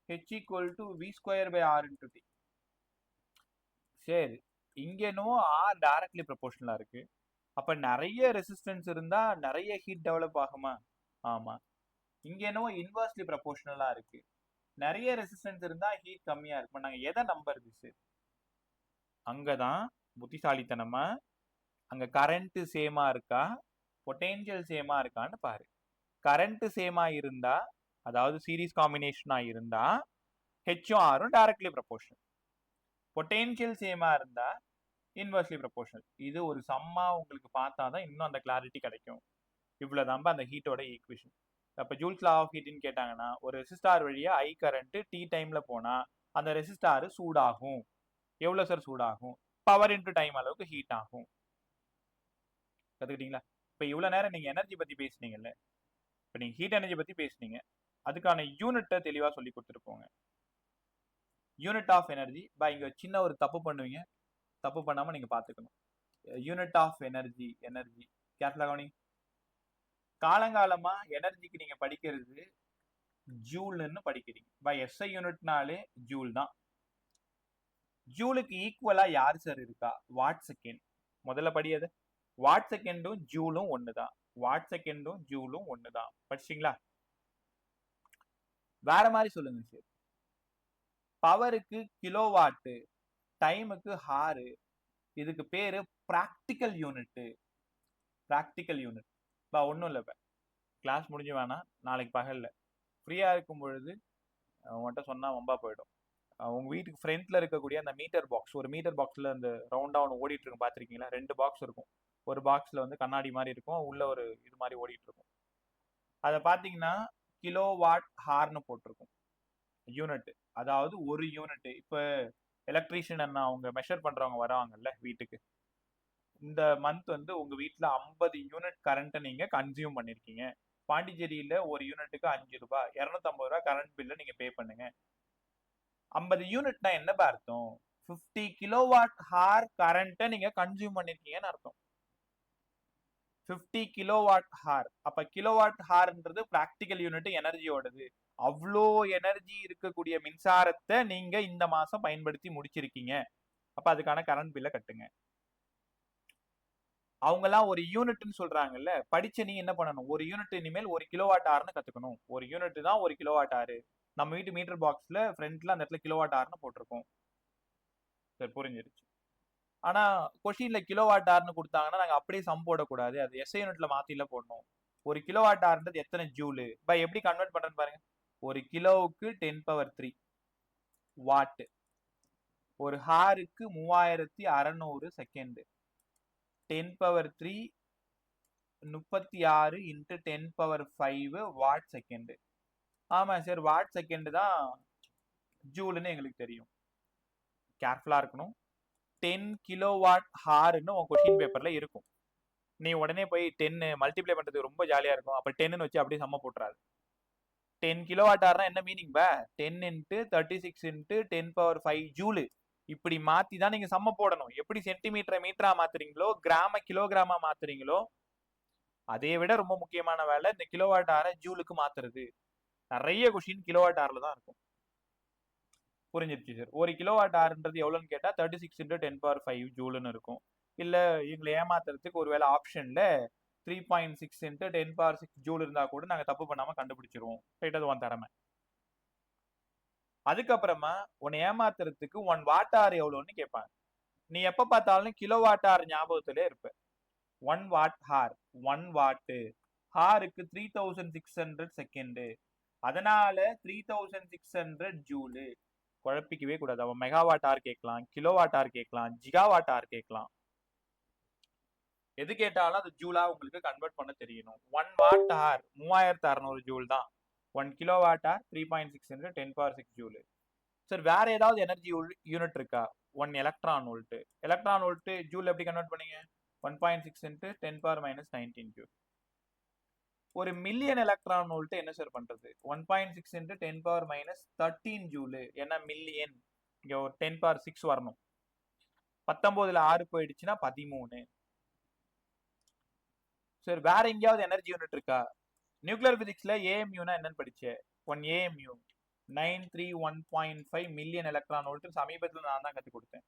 H equal to V square by R into T. சரி, இங்கேனும் ஆர் டைரக்ட்லி ப்ரொபோர்ஷனலா இருக்கு. அப்ப நிறைய ரெசிஸ்டன்ஸ் இருந்தா நிறைய ஹீட் டெவலப் ஆகுமா? ஆமா. இங்கேனும் இன்வெர்ஸ்லி ப்ரொபோர்ஷனலா இருக்கு. நிறைய ரெசிஸ்டன்ஸ் இருந்தா ஹீட் கம்மியா இருக்கும். நாங்க எதை நம்புறது? அங்கதான் புத்திசாலித்தனமா அங்க கரண்ட் சேமா இருக்கா, பொட்டென்ஷியல் சேமா இருக்கான்னு பாரு. கரண்ட் சேமா இருந்தா, அதாவது சீரிஸ் காம்பினேஷனா இருந்தா ஹெச்சும் ஆரும் டைரக்ட்லி ப்ரொபோர்ஷனல். பொட்டென்ஷியல் சேமா இருந்தா இன்வெர்ஸ்லி ப்ரொபோர்ஷனல். இது ஒரு சம்மா உங்களுக்கு பார்த்தா தான் இன்னும் அந்த கிளாரிட்டி கிடைக்கும். இவ்வளவுதான்பா அந்த ஹீட்டோட ஈக்குவேஷன். அப்ப ஜூல்ஸ் லா ஆஃப் ஹீட்னு கேட்டாங்கன்னா, ஒரு ரெசிஸ்டார் வழியா ஐ கரண்ட் டி டைம்ல போனா அந்த ரெசிஸ்டார் சூடாகும். எவ்வளவு சார் சூடாகும்? பவர் இன்டு டைம் அளவுக்கு ஹீட் ஆகும். கத்துக்கிட்டீங்களா? இப்ப இவ்வளவு நேரம் நீங்க எனர்ஜி பத்தி பேசுனீங்கல்ல, இப்ப நீங்க ஹீட் எனர்ஜி பத்தி பேசுனீங்க, அதுக்கான யூனிட்டை தெளிவா சொல்லி கொடுத்துருப்போங்க. யூனிட் ஆஃப் எனர்ஜி இங்க சின்ன ஒரு தப்பு பண்ணுவீங்க, தப்பு பண்ணாம நீங்க பாத்துக்கணும். யூனிட் ஆஃப் எனர்ஜி, எனர்ஜி கேர்ஃபுல்லா கவனி. காலங்காலமா எனர்ஜிக்கு நீங்க படிக்கிறது ஜூல்னு படிக்கிறீங்க. எஸ்ஐ யூனிட்னாலே ஜூல் தான். ஜூலுக்கு ஈக்குவலா யார் சார் இருக்கா? Watt second. முதல்ல படியாது. வாட் செகண்டும் ஜூலும் ஒண்ணுதான். வாட் செகண்டும் ஜூலும் ஒண்ணுதான். படிச்சிங்களா? வேற மாதிரி சொல்லுங்க சார். பவருக்கு கிலோவாட்டு, டைமுக்கு ஹாரு. இதுக்கு பேரு பிராக்டிக்கல் யூனிட். Practical unit. ஒன்றும் இல்லை. கிளாஸ் முடிஞ்சு வேணாம், நாளைக்கு பகல்ல ஃப்ரீயா இருக்கும் பொழுது உங்கள்கிட்ட சொன்னா வம்பா போயிடும். உங்க வீட்டுக்கு ஃப்ரண்ட்ல இருக்கக்கூடிய அந்த மீட்டர் பாக்ஸ், ஒரு மீட்டர் பாக்ஸ்ல அந்த ரவுண்டா ஒன்று ஓடிட்டு இருக்கும் பார்த்துருக்கீங்களா? 2 பாக்ஸ் இருக்கும். ஒரு பாக்ஸ்ல வந்து கண்ணாடி மாதிரி இருக்கும், உள்ள ஒரு இது மாதிரி ஓடிட்டு இருக்கும். அதை பார்த்தீங்கன்னா கிலோ வாட் ஹார்னு போட்டிருக்கும் யூனிட். அதாவது ஒரு யூனிட். இப்போ எலக்ட்ரீஷியன் அண்ணா அவங்க மெஷர் பண்றவங்க வராங்கல்ல வீட்டுக்கு, இந்த மந்த் வந்து உங்க வீட்டில் 50 யூனிட் கரண்ட்டை நீங்க கன்சியூம் பண்ணிருக்கீங்க. பாண்டிச்சேரியில ஒரு யூனிட்டுக்கு 5 ரூபாய், 250 ரூபாய் கரண்ட் பில்ல நீங்க பே பண்ணுங்க. 50 யூனிட்னா என்ன அர்த்தம்? 50 கிலோவாட் ஹார் கரண்ட்டை நீங்க கன்சியூம் பண்ணிருக்கீங்கன்னு அர்த்தம். 50 கிலோவாட் ஹார். அப்ப கிலோவாட் ஹார்ன்றது பிராக்டிக்கல் யூனிட், எனர்ஜியோடது. அவ்வளோ எனர்ஜி இருக்கக்கூடிய மின்சாரத்தை நீங்க இந்த மாசம் பயன்படுத்தி முடிச்சிருக்கீங்க. அப்ப அதுக்கான கரண்ட் பில்ல கட்டுங்க. அவங்க எல்லாம் ஒரு யூனிட்னு சொல்றாங்கல்ல, படிச்ச நீ என்ன பண்ணணும்? ஒரு யூனிட் இனிமேல் 1 கிலோவாட் ஆர்னு கத்துக்கணும். ஒரு யூனிட் தான் 1 கிலோவாட் ஆர். நம்ம வீட்டு மீட்டர் பாக்ஸ்ல ஃப்ரண்ட்ல அந்த இடத்துல கிலோவாட் ஆர்னு போட்டிருக்கோம். சரி, புரிஞ்சிருச்சு. ஆனா கொஸ்டின்ல கிலோவாட் ஆர்னு கொடுத்தாங்கன்னா நாங்க அப்படியே சம் போடக்கூடாது, அது எஸ்ஐ யூனிட்ல மாத்தில போடணும். ஒரு கிலோவாட் ஆர்ன்றது எத்தனை ஜூலு? எப்படி கன்வெர்ட் பண்றேன்னு பாருங்க. ஒரு கிலோவுக்கு 10⁻³ வாட். ஒரு ஹாருக்கு 3600 செகண்ட். 10⁻³ 36 × 10⁵ watt second. ஆமா சார், வாட் செகண்ட் தான் ஜூல்னு எங்களுக்கு தெரியும். கேர்ஃபுல்லா இருக்கணும். 10 கிலோவாட் ஹார்னு உன் கொஸ்டின் பேப்பர்ல இருக்கும். நீ உடனே போய் 10 மல்டிப்ளை பண்றது ரொம்ப ஜாலியா இருக்கும். அப்ப 10ன்னு வச்சு அப்படியே சம்ம போட்டுறாரு. 10 கிலோவாட் ஹார்னா என்ன மீனிங்? 10 × 36 × 10⁵ ஜூலு. இப்படி மாத்தி தான் நீங்க சம்ம போடணும். எப்படி சென்டிமீட்டரை மீட்டரா மாத்துறீங்களோ, கிராம கிலோகிராமா மாத்துறீங்களோ, அதை விட ரொம்ப முக்கியமான வேலை இந்த கிலோவாட் ஹாரை ஜூலுக்கு மாத்துறது. நிறைய கொஸ்டின் கிலோவாட் ஹார்ல தான் இருக்கும். புரிஞ்சிருச்சு சார். ஒரு கிலோவாட் ஹார்ன்றது எவ்வளவுன்னு கேட்டா 36 × 10⁵ ஜூல்னு இருக்கும். இல்ல இவங்களை ஏமாத்துறதுக்கு ஒருவேளை ஆப்ஷன்ல 3.6 × 10⁶ ஜூல் இருந்தா கூட நாங்க தப்பு பண்ணாம கண்டுபிடிச்சிருவோம். ரைட், அது 1 திறமை. அதுக்கப்புறமா உன்னை ஏமாத்துறதுக்கு 1 வாட் ஹார் எவ்வளவுன்னு கேட்பாங்க. நீ எப்ப பார்த்தாலும் கிலோவாட் ஹார் ஞாபகத்திலே இருப்ப. 1 வாட் ஹார், 1 வாட் ஹாருக்கு 3600 செகண்ட். அதனால 3600 ஜூலு. குழப்பிக்கவே கூடாது. அவன் மெகாவாட் ஹார் கேட்கலாம், கிலோவாட் ஹார் கேட்கலாம், ஜிகாவாட் ஹார் கேட்கலாம். எது கேட்டாலும் அது ஜூலா உங்களுக்கு கன்வெர்ட் பண்ண தெரியணும். 1 வாட் ஹார் 3600 ஜூல் தான். 1 கிலோவாட் ஹார் 3.6 × 10⁶ ஜூல். சார் வேற ஏதாவது எனர்ஜி யூனிட் இருக்கா? 1 electron volt. Electron volt joule எப்படி கன்வெர்ட் பண்ணீங்க? 1.6 × 10⁻−19 ஜூல். ஒரு மில்லியன் எலக்ட்ரான் வோல்ட் என்ன சார் பண்றது? 1.6 × 10⁻13 ஜூல். என்ன மில்லியன்? இங்க ஒரு 10⁻6 வரணும். 19ல 6 போயிடுச்சுன்னா 13. சார் வேற எங்கேயாவது எனர்ஜி யூனிட் இருக்கா? நியூக்ளியர் பிசிக்ஸ்ல ஏஎம்யூனா என்னன்னு படிச்ச? 1 ஏஎம்யூ 931.5 மில்லியன் எலக்ட்ரான் வோல்ட். சமீபத்தில் நான் தான் கத்து கொடுத்தேன்.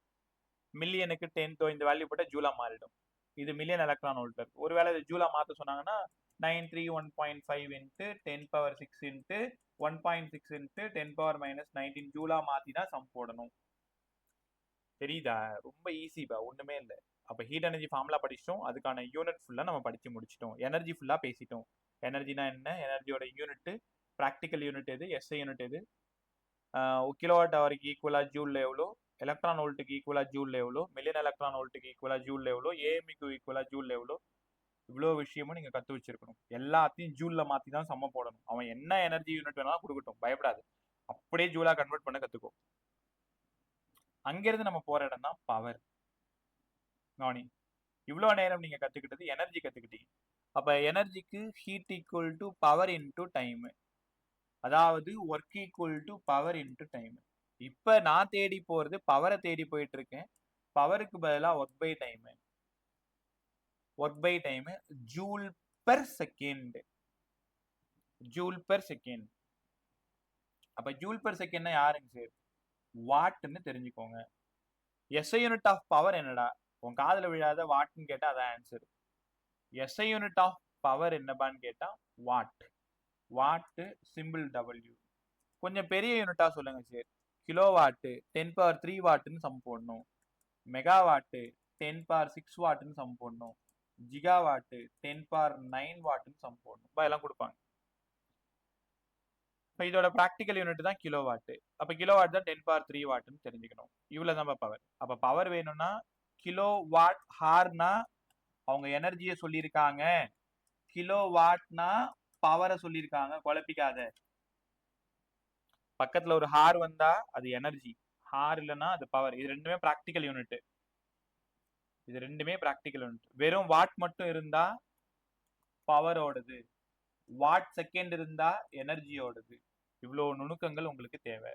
மில்லியனுக்கு 10 இந்த வேல்யூ போட்டா ஜூலா மாறிடும். இது மில்லியன் எலக்ட்ரான் வோல்ட். ஒருவேளை இது ஜூலா மாத்த சொன்னாங்கன்னா 931.5 × 10⁻6 × 1.6 × 10⁻−19 ஜூலா மாத்தி தான் சம் போடணும். தெரியுதா? ரொம்ப ஈஸி பா, ஒண்ணுமே இல்லை. அப்போ ஹீட் எனர்ஜி ஃபார்முலா படிச்சிட்டோம், அதுக்கான யூனிட் ஃபுல்லாக நம்ம படித்து முடிச்சிட்டோம். எனர்ஜி ஃபுல்லாக பேசிட்டோம். எனர்ஜினா என்ன, எனர்ஜியோட யூனிட், ப்ராக்டிக்கல் யூனிட் எது, எஸ்ஐ யூனிட் எது, கிலோவாட் ஹவருக்கு ஈக்குவலாக ஜூலில் எவ்வளோ, எலக்ட்ரான் வோல்ட்டுக்கு ஈக்குவலாக ஜூலில் எவ்வளோ, மில்லியன் எலக்ட்ரான் வோல்ட்டுக்கு ஈக்குவலாக ஜூலில் எவ்வளோ, ஏஎம்க்கு ஈக்குவலாக ஜூலில் எவ்வளோ, இவ்வளோ விஷயமும் நீங்கள் கற்று வச்சிருக்கணும். எல்லாத்தையும் ஜூலில் மாற்றி தான் சம்ம போடணும். அவன் என்ன எனர்ஜி யூனிட் வேணாலும் கொடுக்கட்டும், பயப்படாது, அப்படியே ஜூலாக கன்வெர்ட் பண்ண கற்றுக்கும். அங்கேருந்து நம்ம போகிற இடம் தான் பவர். கவனி, இவ்வளோ நேரம் நீங்கள் கற்றுக்கிட்டது எனர்ஜி கற்றுக்கிட்டீங்க. அப்போ எனர்ஜிக்கு heat equal to power into time, அதாவது work equal to power into time. இப்போ நான் தேடி போகிறது பவரை தேடி போயிட்டு இருக்கேன். பவருக்கு பதிலாக work by time, work by time joule per second, joule per second. அப்போ ஜூல் பெர் செகண்ட்னா யாருங்க சார்? வாட்னு தெரிஞ்சுக்கோங்க. எஸ்ஐ யூனிட் ஆஃப் பவர் என்னடா? உன் காதில் விழாத வாட்னு கேட்டால் அதான் answer. SI unit of power என்னப்பான்னு கேட்டால் வாட். வாட்டு சிம்பிள் டபிள்யூ. கொஞ்சம் பெரிய யூனிட்டாக சொல்லுங்க சார். கிலோ வாட்டு 10⁻³ வாட்டுன்னு சம் போடணும். மெகாவாட்டு 10⁻6 வாட்டுன்னு சம் போடணும். ஜிகாவாட்டு 10⁻9 வாட்டுன்னு சம் போடணும். எல்லாம் கொடுப்பாங்க. இப்போ இதோட ப்ராக்டிக்கல் யூனிட் தான் கிலோ வாட்டு. அப்போ கிலோ வாட் தான் 10⁻³ வாட்டுன்னு தெரிஞ்சுக்கணும். இவ்வளோ தான் பவர். அப்போ பவர் வேணும்னா கிலோ வாட் ஹார்னா அவங்க எனர்ஜியை சொல்லியிருக்காங்க, கிலோ வாட்னா பவரை சொல்லியிருக்காங்க, குழப்பிக்காத. பக்கத்துல ஒரு ஹார் வந்தா அது எனர்ஜி, ஹார் இல்லைன்னா அது பவர். இது ரெண்டுமே ப்ராக்டிக்கல் யூனிட். இது ரெண்டுமே ப்ராக்டிக்கல் யூனிட். வெறும் வாட் மட்டும் இருந்தா பவரோடது, வாட் செகண்ட் இருந்தா எனர்ஜியோடது. இவ்வளோ நுணுக்கங்கள் உங்களுக்கு தேவை.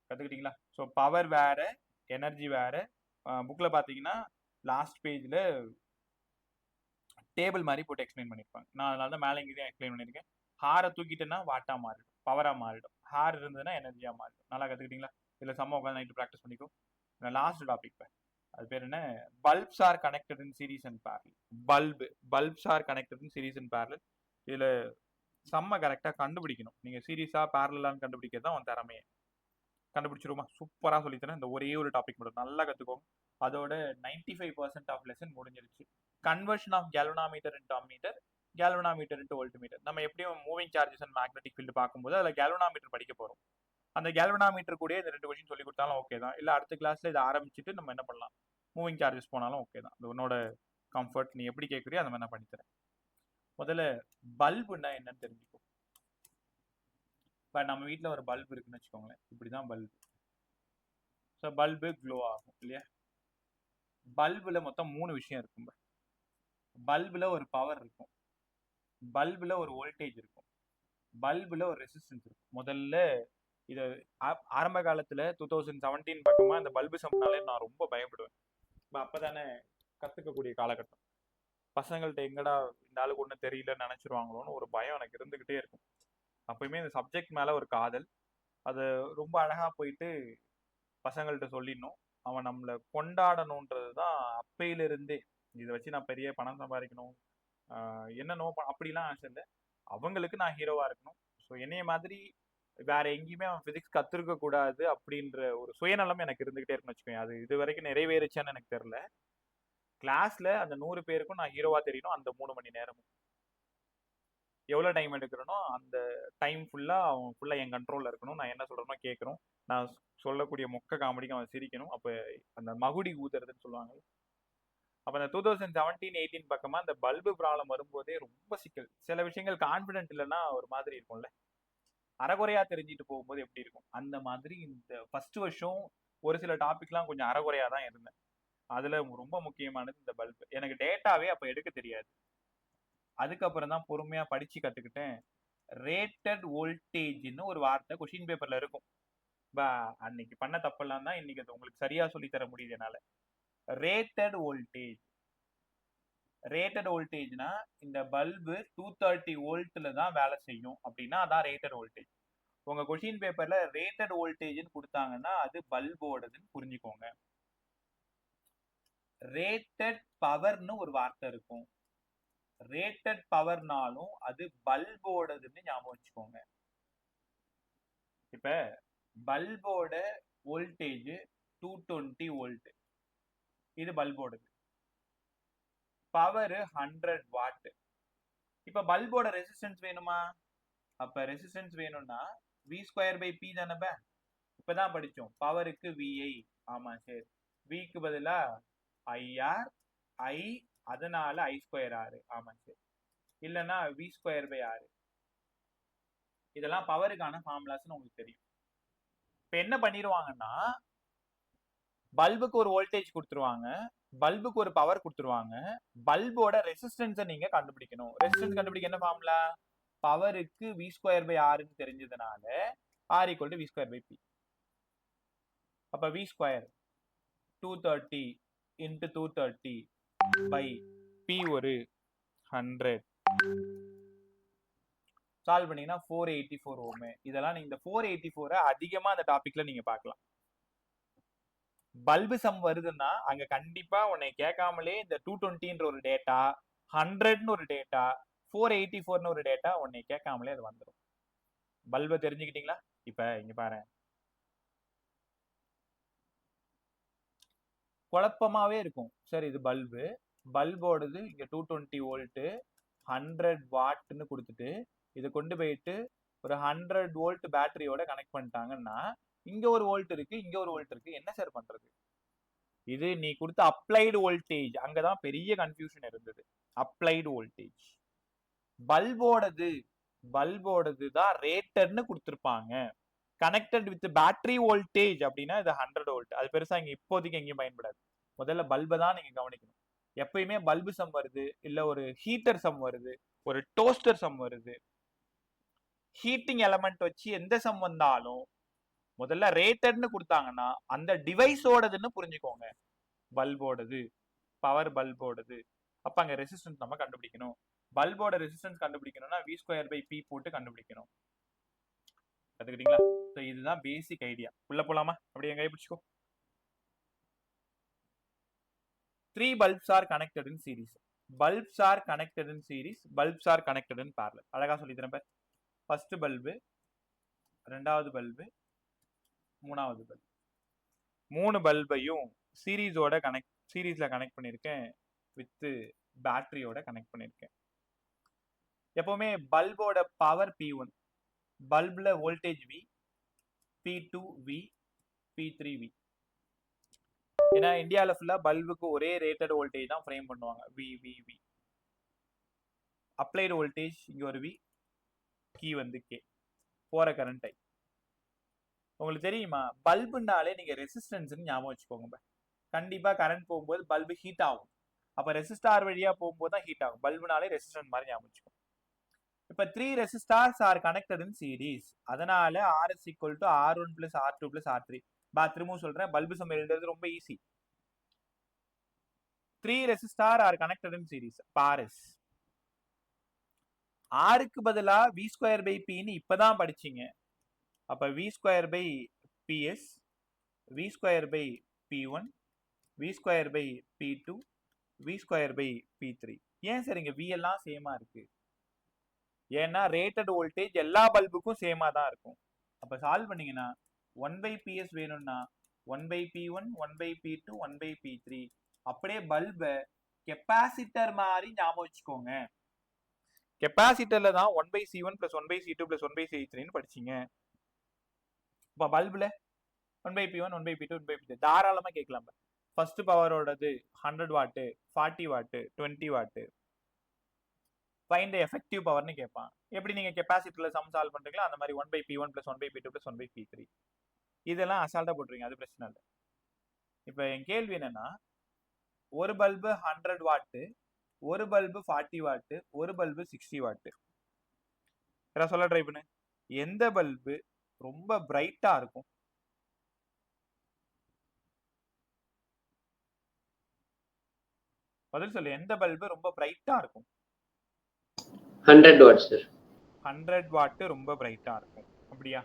கற்றுக்கிட்டீங்களா? ஸோ பவர் வேற, எனர்ஜி வேற. புக்கில் பார்த்தீங்கன்னா லாஸ்ட் பேஜில் டேபிள் மாதிரி போட்டு எக்ஸ்பிளைன் பண்ணியிருப்பாங்க. நான் அதனால தான் மேலே இங்கே எக்ஸ்பிளைன் பண்ணியிருக்கேன். ஹாரை தூக்கிட்டேன்னா வாட்டாக மாறிடும், பவராக மாறிடும். ஹார் இருந்ததுன்னா எனர்ஜியாக மாறிடும். நல்லா கற்றுக்கிட்டீங்களா? இதில் செம்ம உட்காந்து நைட்டு ப்ராக்டிஸ் பண்ணிக்கும். லாஸ்ட் டாபிக் அது பேர் என்ன? Bulbs R connected in series and parallel. Bulbs R connected in series and parallel. இதில் செம்ம கரெக்டாக கண்டுபிடிக்கணும். நீங்கள் சீரிஸாக பேரலான்னு கண்டுபிடிக்கிறது தான் உன் திறமையை. கண்டுபிடிச்சிருமா? சூப்பராக சொல்லித்தரேன். இந்த ஒரே ஒரு டாபிக் மட்டும் நல்லா கற்றுக்கோங்க. அதோட 95% ஆஃப் லெசன் முடிஞ்சிருச்சு. Conversion of galvanometer into ammeter, galvanometer into voltmeter. நம்ம எப்படியும் moving charges and magnetic field பார்க்கும்போது அதில் கேல்வனாமீட்டர் படிக்க போகிறோம். அந்த கேல்வனாமீட்டர் கூட இந்த 2 விஷயம் சொல்லி கொடுத்தாலும் ஓகே தான். இல்லை அடுத்த கிளாஸ்ல இதை ஆரம்பிச்சுட்டு நம்ம என்ன பண்ணலாம், மூவிங் சார்ஜஸ் போனாலும் ஓகே தான். அது உன்னோட கம்ஃபர்ட், நீ எப்படி கேட்குறியோ அந்த மாதிரி நான் பண்ணித்தரேன். முதல்ல பல்புன்னா என்னன்னு தெரிஞ்சுக்கோ. இப்போ நம்ம வீட்டில் ஒரு பல்பு இருக்குன்னு வச்சுக்கோங்களேன். இப்படி தான் பல்பு. ஸோ பல்பு க்ளோ ஆகும் இல்லையா? பல்புல மொத்தம் 3 விஷயம் இருக்கும். பல்புல ஒரு பவர் இருக்கும், பல்புல ஒரு வோல்டேஜ் இருக்கும், பல்புல ஒரு ரெசிஸ்டன்ஸ் இருக்கும். முதல்ல இதை ஆரம்ப காலத்துல 2017 பக்கமா இந்த பல்பு சம்னாலே நான் ரொம்ப பயப்படுவேன். அப்பதானே கத்துக்கக்கூடிய காலகட்டம். பசங்கள்ட்ட எங்கடா இந்த ஆளுக்கு ஒன்றும் தெரியலன்னு நினைச்சிருவாங்களோன்னு ஒரு பயம் எனக்கு இருந்துகிட்டே இருக்கும். அப்பயுமே இந்த சப்ஜெக்ட் மேல ஒரு காதல், அது ரொம்ப அழகா போயிட்டு பசங்கள்கிட்ட சொல்லிடணும். அவன் நம்மளை கொண்டாடணுன்றது தான் அப்பையிலிருந்தே. இதை வச்சு நான் பெரிய பணம் சம்பாதிக்கணும், என்னன்னோ அப்படிலாம் ஆசை இல்லை. அவங்களுக்கு நான் ஹீரோவா இருக்கணும். ஸோ என்னைய மாதிரி வேற எங்கேயுமே அவன் பிசிக்ஸ் கத்துருக்க கூடாது அப்படின்ற ஒரு சுயநலம் எனக்கு இருந்துகிட்டே இருக்குன்னு வச்சுக்கோங்க. அது இது வரைக்கும் நிறைவேறுச்சான்னு எனக்கு தெரியல. கிளாஸ்ல அந்த 100 பேருக்கும் நான் ஹீரோவா தெரியணும். அந்த 3 மணி நேரமும் எவ்வளோ டைம் எடுக்கிறனோ அந்த டைம் ஃபுல்லாக அவன் ஃபுல்லாக என் கண்ட்ரோலில் இருக்கணும். நான் என்ன சொல்கிறேனோ கேட்கணும். நான் சொல்லக்கூடிய மொக்க காமெடிக்கு அவன் சிரிக்கணும். அப்போ அந்த மகுடி ஊதுறதுன்னு சொல்லுவாங்க. அப்போ அந்த 2017-18 பக்கமாக அந்த பல்பு ப்ராப்ளம் வரும்போதே ரொம்ப சிக்கல். சில விஷயங்கள் கான்ஃபிடென்ட் இல்லைன்னா ஒரு மாதிரி இருக்கும்ல, அறகுறையா தெரிஞ்சுட்டு போகும்போது எப்படி இருக்கும் அந்த மாதிரி. இந்த ஃபர்ஸ்ட் வருஷம் ஒரு சில டாபிக்லாம் கொஞ்சம் அறகுறையா தான் இருந்தேன். அதுல ரொம்ப முக்கியமானது இந்த பல்பு. எனக்கு டேட்டாவே அப்ப எடுக்க தெரியாது. அதுக்கப்புறம் தான் பொறுமையா படிச்சு கத்துக்கிட்டேன். ரேட்டட் வோல்டேஜ்னு ஒரு வார்த்தை கொஸ்டின் பேப்பர்ல இருக்கும். அன்னைக்கு பண்ண தப்பெல்லாம் தான் இன்னைக்கு அது உங்களுக்கு சரியா சொல்லி தர முடியுது என்னால. ரேட்டட் வோல்டேஜ், ரேட்டட் வோல்டேஜ்னா இந்த பல்பு 230 வோல்ட்ல தான் வேலை செய்யும் அப்படின்னா அதான் ரேட்டட் வோல்டேஜ். உங்க கொஸ்டின் பேப்பர்ல ரேட்டட் வோல்டேஜ்னு கொடுத்தாங்கன்னா அது பல்போடதுன்னு புரிஞ்சுக்கோங்க. ரேட்டட் பவர்னு ஒரு வார்த்தை இருக்கும். ரேட்டட் பவர்னாலும் அது பல்போடதுன்னு ஞாபகம் வச்சுக்கோங்க. இப்ப பல்போட வோல்டேஜ் 220 வோல்ட். இது பல்போடது. Power 100 what. இப்ப பல்போட ரெசிஸ்டன்ஸ் வேணுமா? அப்ப ரெசிஸ்டன்ஸ் வேணும்னா v²p தானே. இப்பதான் படிச்சோம் பவருக்கு VI. ஆமா சரி, விக்கு பதிலா IR, I அதனால I²R. ஆமா சரி, இல்லைன்னா v²R. இதெல்லாம் பவருக்கான ஃபார்முலாஸ்னு உங்களுக்கு தெரியும். இப்ப என்ன பண்ணிடுவாங்கன்னா, பல்புக்கு ஒரு வோல்டேஜ் கொடுத்துருவாங்க, பல்புக்கு ஒரு பவர் கொடுத்துருவாங்க, பல்போட ரெசிஸ்டன்ஸை நீங்க கண்டுபிடிக்கணும். ரெசிஸ்டன்ஸ் கண்டுபிடிக்க என்ன ஃபார்முலா? பவருக்கு v²R தெரிஞ்சதுனால R = v²p. அப்ப v² 230 into 230 by p ஒரு 100. சால்வ் பண்ணீங்கன்னா 484 ஓம். இதெல்லாம் நீங்க இந்த 484 அதிகமா அந்த டாபிக்ல நீங்க பார்க்கலாம். பல்பு சம் வருதுன்னா அங்க கண்டிப்பா உன்னை கேட்காமலே இந்த 220ன்ற ஒரு டேட்டா, 100ன்னு ஒரு டேட்டா, 484ன்னு ஒரு டேட்டா உன்னை கேட்காமலே அது வந்துடும். பல்பை தெரிஞ்சுக்கிட்டீங்களா? இப்ப இங்க பாரு, குழப்பமாவே இருக்கும். சார் இது பல்பு, பல்போடது இங்க 220 வோல்ட் 100 வாட்னு கொடுத்துட்டு இதை கொண்டு போயிட்டு ஒரு 100 வோல்ட் பேட்டரியோட கனெக்ட் பண்ணிட்டாங்கன்னா இங்க ஒரு வோல்ட் இருக்கு, இங்க ஒரு வோல்ட் இருக்கு. என்ன சார் பண்றது? இது நீ கொடுத்த அப்ளைடு வோல்டேஜ். அங்கதான் பெரிய கன்ஃபியூஷன் இருந்தது. அப்ளைடு வோல்டேஜ் பல்போடது தான் ரேட்டட்னு கொடுத்துருப்பாங்க. கனெக்டட் வித் பேட்டரி வோல்டேஜ் அப்படின்னா இது 100 வோல்ட். அது பெருசா இங்க இப்போதைக்கு எங்கேயும் பயன்படாது. முதல்ல பல்பை தான் நீங்க கவனிக்கணும். எப்பயுமே பல்பு சம் வருது, இல்ல ஒரு ஹீட்டர் சம் வருது, ஒரு டோஸ்டர் சம் வருது, ஹீட்டிங் எலமெண்ட் வச்சு எந்த சம் வந்தாலும் முதல்ல ரேட்டட்னு கொடுத்தாங்கன்னா அந்த டிவைஸோடதுன்னு புரிஞ்சுக்கோங்க. பல்போடது, பவர் பல்போடது. அப்ப அங்க ரெசிஸ்டன்ஸ் நம்ம கண்டுபிடிக்கணும். பல்போட ரெசிஸ்டன்ஸ் கண்டுபிடிக்கணும்னா v²p போட்டு கண்டுபிடிக்கணும். கத்துக்கிட்டீங்களா? இதுதான் பேசிக் ஐடியா. உள்ள போலாமா? அப்படியே எங்க பிடிச்சுக்கோ. 3 bulbs are connected in series. Bulbs are connected in series. Bulbs are connected in parallel. அழகா சொல்லி தரேன் பார். ஃபர்ஸ்ட் பல்பு, ரெண்டாவது பல்பு, மூணாவது பல்பு. 3 பல்பையும் சீரீஸ்ல கனெக்ட் பண்ணிருக்கேன், வித் பேட்டரியோட கனெக்ட் பண்ணிருக்கேன். எப்பவுமே பல்போட பவர் P1, பல்புல voltage V, P2 V, P3 V. ஏன்னா இந்தியாவில ஃபுல்லா பல்புக்கு ஒரே ரேட்டட் வோல்டேஜ் தான் ஃப்ரேம் பண்ணுவாங்க, V. அப்ளைடு வோல்டேஜ் இங்க ஒரு V, கீ வந்து K, போற கரண்ட் I. உங்களுக்கு தெரியுமா, பல்புனாலே நீங்க ரெசிஸ்டன்ஸ்னு ஞாபகம் வச்சுக்கோங்க. கண்டிப்பா கரண்ட் போகும்போது பல்பு ஹீட் ஆகும். அப்ப ரெசிஸ்டார் வழியா போகும்போது தான் ஹீட் ஆகும். பல்புனாலே ரெசிஸ்டன்ஸ் மாதிரி ஞாபகம் வச்சுக்கோங்க. இப்ப 3 resistors R connected in series. அதனால R is equal to R1 plus R2 plus R3. திரும்பவும் சொல்றேன், பல்பு சம் எழுதுறது ரொம்ப easy. 3 resistor are connected in series. பாரஸ் ஆருக்கு பதிலா v²p ன்னு இப்பதான் படிச்சீங்க. அப்ப v²ps, v²p1, v²p2, v²p3. ஏன் சார் இங்க v எல்லாம் சேமா இருக்கு? ஏன்னா ரேட்டட் வோல்டேஜ் எல்லா பல்புக்கும் சேமா தான் இருக்கும். அப்ப சால்வ் பண்ணீங்கன்னா 1/ps வேணும்னா 1/p1, 1/p2, 1/p3. அப்படியே பல்ப கெப்பாசிட்டர் மாதிரி ஞாபகம் வச்சுக்கோங்க. கெப்பாசிட்டர்ல தான் 1/C1 plus 1/C2 plus 1/C3 படிச்சீங்க. இப்ப பல்புல 1/P1, 1/P2, 1/P3 தாராளமா கேட்கலாம். ஃபர்ஸ்ட் பவரோடது 100 watt, 40 watt, 20 watt. Find the effective பவர்னு கேட்பான். எப்படி நீங்க கெப்பாசிட்டர்ல சம் சால்வ் பண்றீங்களோ அந்த மாதிரி 1/P1 plus 1/P2 plus 1/P3 இதெல்லாம் அசால்ட்டா போட்டுருங்க, அது பிரச்சனை இல்லை. இப்ப என் கேள்வி என்னன்னா, ஒரு பல்பு 100 வாட், ஒரு பல்பு 40 வாட், ஒரு பல்பு 60 வாட். சொல்ல ட்ரை பண்ணு. எந்த பல்பு ரொம்ப பிரைட்டா இருக்கும்? பதில் சொல்லு. எந்த பல்பு ரொம்ப பிரைட்டா இருக்கும்? 100 வாட் சார். 100 வாட் ரொம்ப பிரைட்டா இருக்கும். அப்படியா?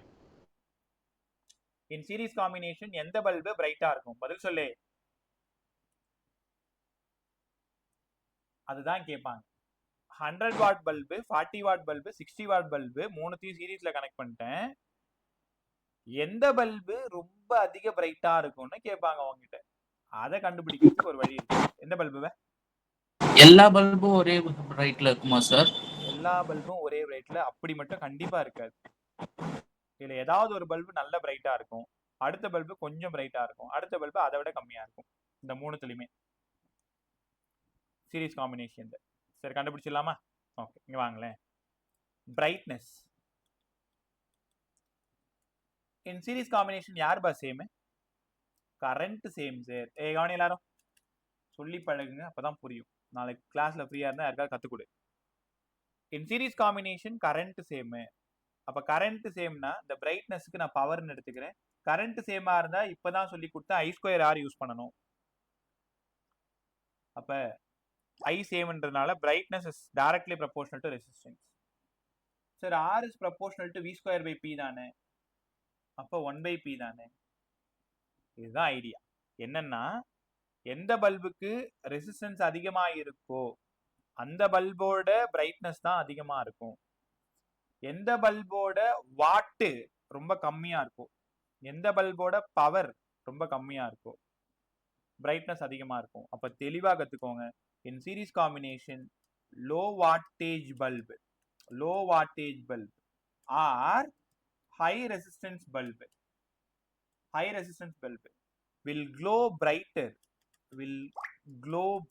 இன் சீரிஸ் காம்பினேஷன் எந்த பல்பு பிரைட்டா இருக்கும்? பதில் சொல்லு. அதுதான் கேட்பாங்க. 100 what bulb, 40 what bulb, 60 what bulb மூணுத்தையும் சீரிஸ்ல கனெக்ட் பண்ணிட்டேன். எந்த பல்பு ரொம்ப அதிக பிரைட்டா இருக்கும்னு கேட்பாங்க உங்ககிட்ட. அதை கண்டுபிடிக்கிறதுக்கு ஒரு வழி இருக்கு. எந்த பல்பு? எல்லா பல்பும் ஒரே பிரைட்ல இருக்குமா சார்? எல்லா பல்பும் ஒரே பிரைட்ல அப்படி மட்டும் கண்டிப்பா இருக்காது. இதுல ஏதாவது ஒரு பல்பு நல்ல பிரைட்டா இருக்கும், அடுத்த பல்பு கொஞ்சம் பிரைட்டா இருக்கும், அடுத்த பல்பு அதை விட கம்மியா இருக்கும். இந்த மூணுத்துலயுமே சீரிஸ் காம்பினேஷன். சரி, கண்டுபிடிச்சிடலாமா? ஓகே, இங்க வாங்களேன். பிரைட்னஸ் இன் சீரிஸ் காம்பினேஷன் யார் பா சேம்? Current same sir. கவனி எல்லாரும் சொல்லி பழகுங்க, அப்பதான் புரியும். நாளைக்கு கிளாஸ்ல ஃப்ரீயா இருந்தா யாருக்காவது கத்துக் கொடு. இன் சீரிஸ் காம்பினேஷன் கரண்ட் சேம். அப்ப கரண்ட் சேம்னா இந்த பிரைட்னஸ்க்கு நான் பவர்னு எடுத்துக்கிறேன். கரண்ட் சேமா இருந்தா இப்பதான் சொல்லி கொடுத்தா I2R யூஸ் பண்ணணும். அப்ப I சேம்ன்றதுனால brightness is directly proportional to resistance. Sir R is proportional to V²/P தானே, அப்ப 1/P தானே. இதுதான் ஐடியா. என்னன்னா, எந்த பல்புக்கு ரெசிஸ்டன்ஸ் அதிகமா இருக்கோ அந்த பல்போட பிரைட்னஸ் தான் அதிகமா இருக்கும். எந்த பல்போட வாட்டு ரொம்ப கம்மியா இருக்கும், எந்த பல்போட பவர் ரொம்ப கம்மியா இருக்கும், பிரைட்னஸ் அதிகமா இருக்கும். அப்ப தெளிவா கத்துக்கோங்க. In series combination low wattage bulb or high resistance bulb will glow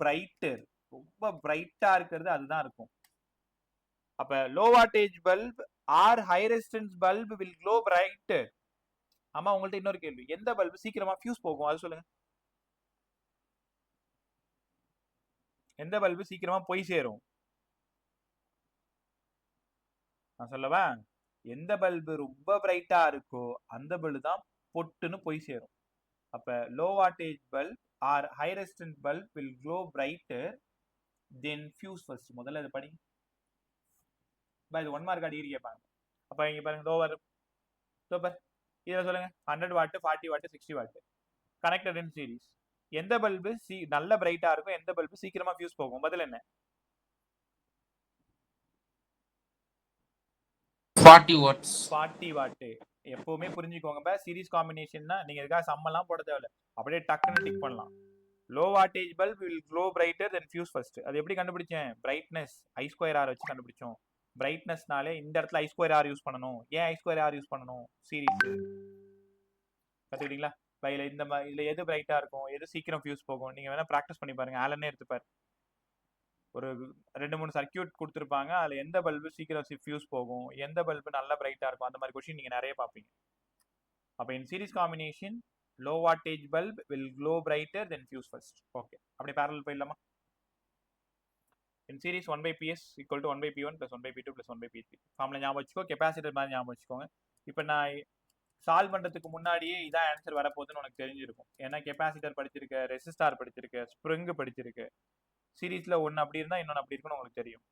brighter. ரொம்ப பிரைட்டா இருக்கிறது அதுதான் இருக்கும். அப்ப low wattage bulb or high resistance bulb will glow brighter. ஆமா, உங்கள்ட்ட இன்னொரு கேள்வி, எந்த பல்பு சீக்கிரமா ஃபியூஸ் போகும் அது சொல்லுங்க. எந்த பல்பு சீக்கிரமா போய் சேரும்? நான் சொல்லவா? எந்த பல்பு ரொம்ப பிரைட்டா இருக்கோ அந்த பல்பு தான் பொட்டுன்னு போய் சேரும். அப்ப low wattage bulb or high resistance bulb will glow brighter then fuse first. முதல்ல இதை படிங்க. இது 1 மார்க் அடிக்கடி கேட்பாங்க. அப்ப இங்க பாருங்க, லோவர் சூப்பர். இதில் சொல்லுங்க 100 watt, 40 what, 60 what connected in series. எந்த பல்பு நல்ல பிரைட்டா இருக்கும், எந்த பல்பு சீக்கிரமா ஃபியூஸ் போகும்? பதில் என்ன? 40 வாட்ஸ். 40 வாட். எப்பவுமே புரிஞ்சுக்கோங்க, சீரிஸ் காம்பினேஷன்னா நீங்க இதுக்காக சம்மெல்லாம் போட தேவையில்ல, அப்படியே டக்குன்னு டிக் பண்ணலாம். Low wattage bulb will glow brighter than fuse first. அது எப்படி கண்டுபிடிச்சேன்? பிரைட்னஸ் I2R வச்சு கண்டுபிடிச்சோம். பிரைட்னஸ்னாலே இந்த இடத்துல I2R யூஸ் பண்ணணும். ஏன் I2R யூஸ் பண்ணணும்? சீரிஸ் கத்துக்கிட்டீங்களா? இதுல எது பிரைட்டா இருக்கும், எது சீக்கிரம் ஃபியூஸ் போகும், நீங்க வேணா பிராக்டிஸ் பண்ணி பாருங்க. ஆலனே எடுத்துப்பாரு, ஒரு 2-3 சர்க்கியூட் கொடுத்துருப்பாங்க, அதுல எந்த பல்பு சீக்கிரம் ஃபியூஸ் போகும், எந்த பல்பு நல்லா பிரைட்டா இருக்கும், அந்த மாதிரி கொஸ்டின் நீங்க நிறைய பார்ப்பீங்க. அப்ப இன் series combination low wattage bulb will glow brighter than fuse first. Okay, அப்படி parallel போயிடலாமா? in series 1/PS equal to 1/P1 plus 1/P2 plus 1/P3 formula ஞாபகம் வச்சுக்கோ. கெபாசிட்டர் மாதிரி ஞாபகம் வச்சுக்கோங்க. இப்போ நான் சால்வ் பண்றதுக்கு முன்னாடியே இதான் ஆன்சர் வரப்போகுதுன்னு உனக்கு தெரிஞ்சிருக்கும். ஏன்னா கெபாசிட்டர் படிச்சிருக்க, ரெசிஸ்டார் படிச்சிருக்க, ஸ்ப்ரிங் படிச்சிருக்க. சீரீஸ்ல ஒன்று அப்படி இருந்தா இன்னொன்று அப்படி இருக்குன்னு உங்களுக்கு தெரியும்.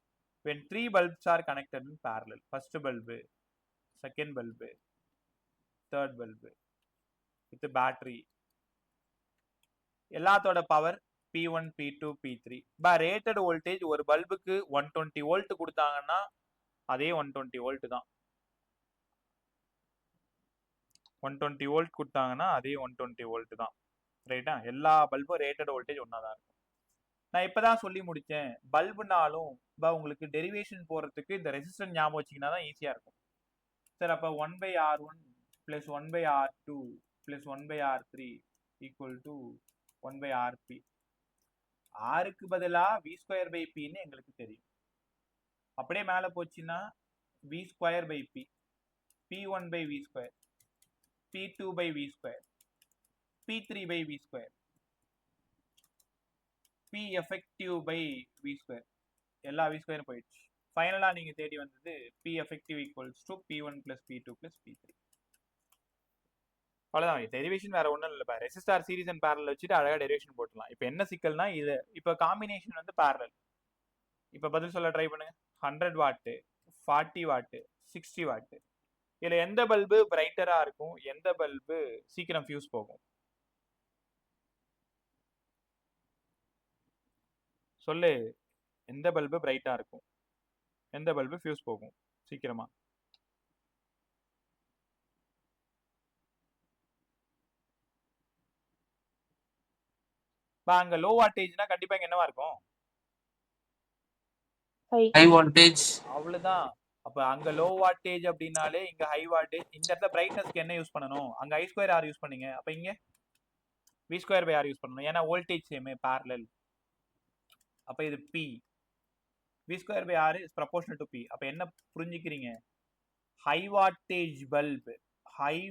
when 3 bulbs are connected in parallel, first bulb, second bulb, third bulb with battery, எல்லாத்தோட power P1, P2, P3. Rated voltage ஒரு பல்புக்கு 120 வோல்ட் கொடுத்தாங்கன்னா அதே 120 வோல்ட் தான். 120 வோல்ட் கொடுத்தாங்கன்னா அதே 120 வோல்ட் தான். ரைட்டா? எல்லா பல்பும் ரேட்டட் வோல்டேஜ் ஒன்னா தான் இருக்கும். நான் இப்பதான் சொல்லி முடிச்சேன். பல்புனாலும் உங்களுக்கு டெரிவேஷன் போறதுக்கு இந்த ரெசிஸ்டன்ஸ் ஞாபகம் வச்சிங்கன்னா தான் ஈஸியா இருக்கும். சார் அப்ப 1/R1 plus 1/R2 plus 1/R3 equal to 1/RP. ஆருக்கு பதிலா V²/Pன்னு எங்களுக்கு தெரியும். அப்படியே மேல போச்சுன்னா V²/P, P1/V², P2/V², P3/V², P effective/V². எல்லா V² போயிடுச்சு. ஃபைனலா நீங்க தேடி வந்தது P effective equals to P1 plus P2 plus P3. அவ்வளவுதான். டெரிவேஷன் வேற ஒன்றும் இல்லைப்பா. ரெசிஸ்டார் சீரிஸ் அண்ட் பேரலல் வச்சுட்டு அழகா டெரிவேஷன் போட்டுலாம். இப்போ என்ன சிக்கல்னா, இது இப்போ காம்பினேஷன் வந்து பேரலல். இப்போ பதில் சொல்ல ட்ரை பண்ணுங்க. 100 வாட்டு, 40 வாட்டு, 60 வாட்டு. இதுல எந்த பல்பு பிரைட்டரா இருக்கும், எந்த பல்பு சீக்கிரம் ஃபியூஸ் போகும்? சொல்லு. எந்த பல்பு பிரைட்டா இருக்கும், எந்த பல்பு ஃபியூஸ் போகும் சீக்கிரமா? அங்க லோ வாட்டேஜ்னா கண்டிப்பா இங்க என்னவா இருக்கும்? High voltage. அவ்வளவுதான். அப்ப அங்க லோ வாட்டேஜ் அப்படின்னாலே இங்க ஹை வாட்டேஜ். இந்த இடத்துல பிரைட்னஸ்க்கு என்ன யூஸ் பண்ணணும்? அங்க I ஸ்கொயர் R யூஸ் பண்ணீங்க. அப்ப இங்க V square by R use பண்ணணும். ஏன்னா வோல்டேஜ் சேம் parallel. அப்ப இது P. V square by R is proportional to P. அப்ப என்ன புரிஞ்சுக்கிறீங்க? High wattage bulb high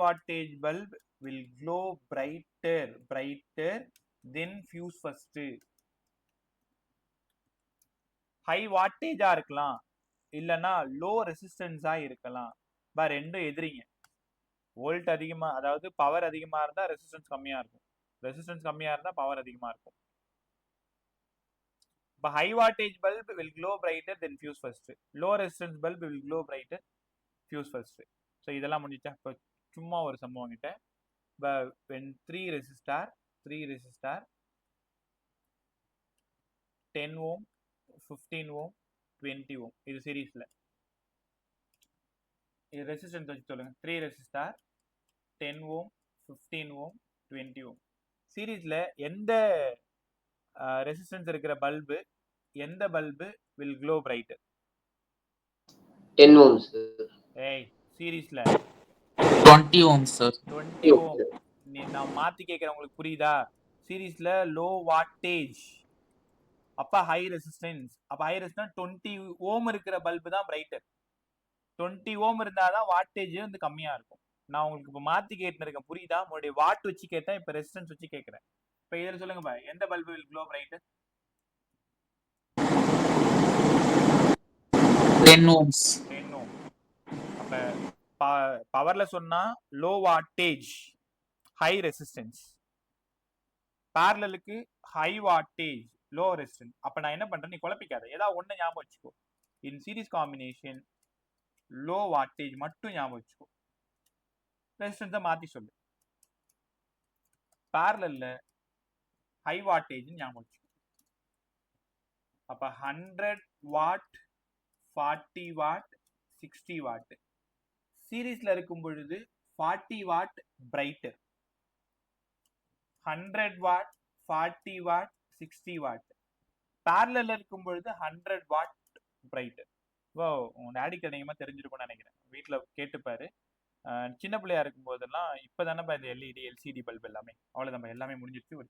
wattage bulb will glow brighter than fuse first. High வாட்டேஜா இருக்கலாம், இல்லனா லோ ரெசிஸ்டன்ஸா இருக்கலாம். ரெண்டும் எதிரிங்க. வோல்ட் அதிகமா, அதாவது பவர் அதிகமா இருந்தா ரெசிஸ்டன்ஸ் கம்மியா இருக்கும், ரெசிஸ்டன்ஸ் கம்மியா இருந்தா பவர் அதிகமா இருக்கும். இப்ப high wattage bulb will glow brighter than fuse first. Low resistance bulb will glow brighter fuse first. So இதெல்லாம் முடிஞ்சா. இப்போ சும்மா ஒரு சம்பவம் கிட்ட when 3 resistor 10 ohm 15 ohm 20 ohm இது சீரிஸ்ல. இது ரெசிஸ்டன்ஸ் வச்சு சொல்லுங்க. 3 resistor 10 ohm 15 ohm 20 ohm சீரிஸ்ல எந்த ரெசிஸ்டன்ஸ் இருக்கிற பல்பு, எந்த bulb will glow brighter? 10 ohms sir. ஏய் சீரிஸ்ல 20 ohms sir. 20 ohm. நான் மாத்தி கேட்கிறேன், உங்களுக்கு புரியுதா? சீரிஸ்ல லோ வாட்டேஜ், அப்ப ஹை ரெசிஸ்டன்ஸ். அப்ப ஹை ரெசிஸ்டன்ஸ் 20 ஓம் இருக்கிற பல்பு தான் பிரைட்டர். 20 ஓம் இருந்தாதான் வாட்டேஜ் வந்து கம்மியா இருக்கும். நான் உங்களுக்கு இப்ப மாத்தி கேட்டு இருக்கேன், புரியுதா? உங்களுடைய வாட் வச்சு கேட்டேன், இப்ப ரெசிஸ்டன்ஸ் வச்சு கேட்கிறேன். இப்ப இதுல சொல்லுங்க பா, எந்த bulb will glow brighter? 10 ohms. 10 ohm. அப்ப பவர்ல சொன்னா லோ வாட்டேஜ் ஹை ரெசிஸ்டன்ஸ், parallelக்கு ஹை வாட்டேஜ் லோ ரெசிஸ்டன்ஸ். அப்ப நான் என்ன பண்றேன், நீ குழப்பிக்காத, ஏதாவது ஒண்ணு ஞாபகம் வச்சுக்கோ. இன் சீரிஸ் காம்பினேஷன் லோ வாட்டேஜ் மட்டும் ஞாபகம் வச்சுக்கோ, ரெசிஸ்டன்ஸை மாத்தி சொல்லு. parallelல ஹை வாட்டேஜ் ஞாபகம் வச்சுக்கோ. அப்ப 100 வாட் 40 வாட் 60 வாட். சீரிஸ்ல இருக்கும் பொழுது 40 what brighter, 100 watt 40 what 60 what. parallel இருக்கும் பொழுது 100 வாட் பிரைட்டர். உங்க டாடிக்கு அதிகமா தெரிஞ்சிருக்கும்னு நினைக்கிறேன், வீட்டுல கேட்டுப்பாரு. சின்ன பிள்ளையா இருக்கும் போதெல்லாம் இப்பதானே இந்த LED LCD பல்ப் எல்லாமே, அவ்வளவு நம்ம எல்லாமே முடிஞ்சிருச்சு. ஒரு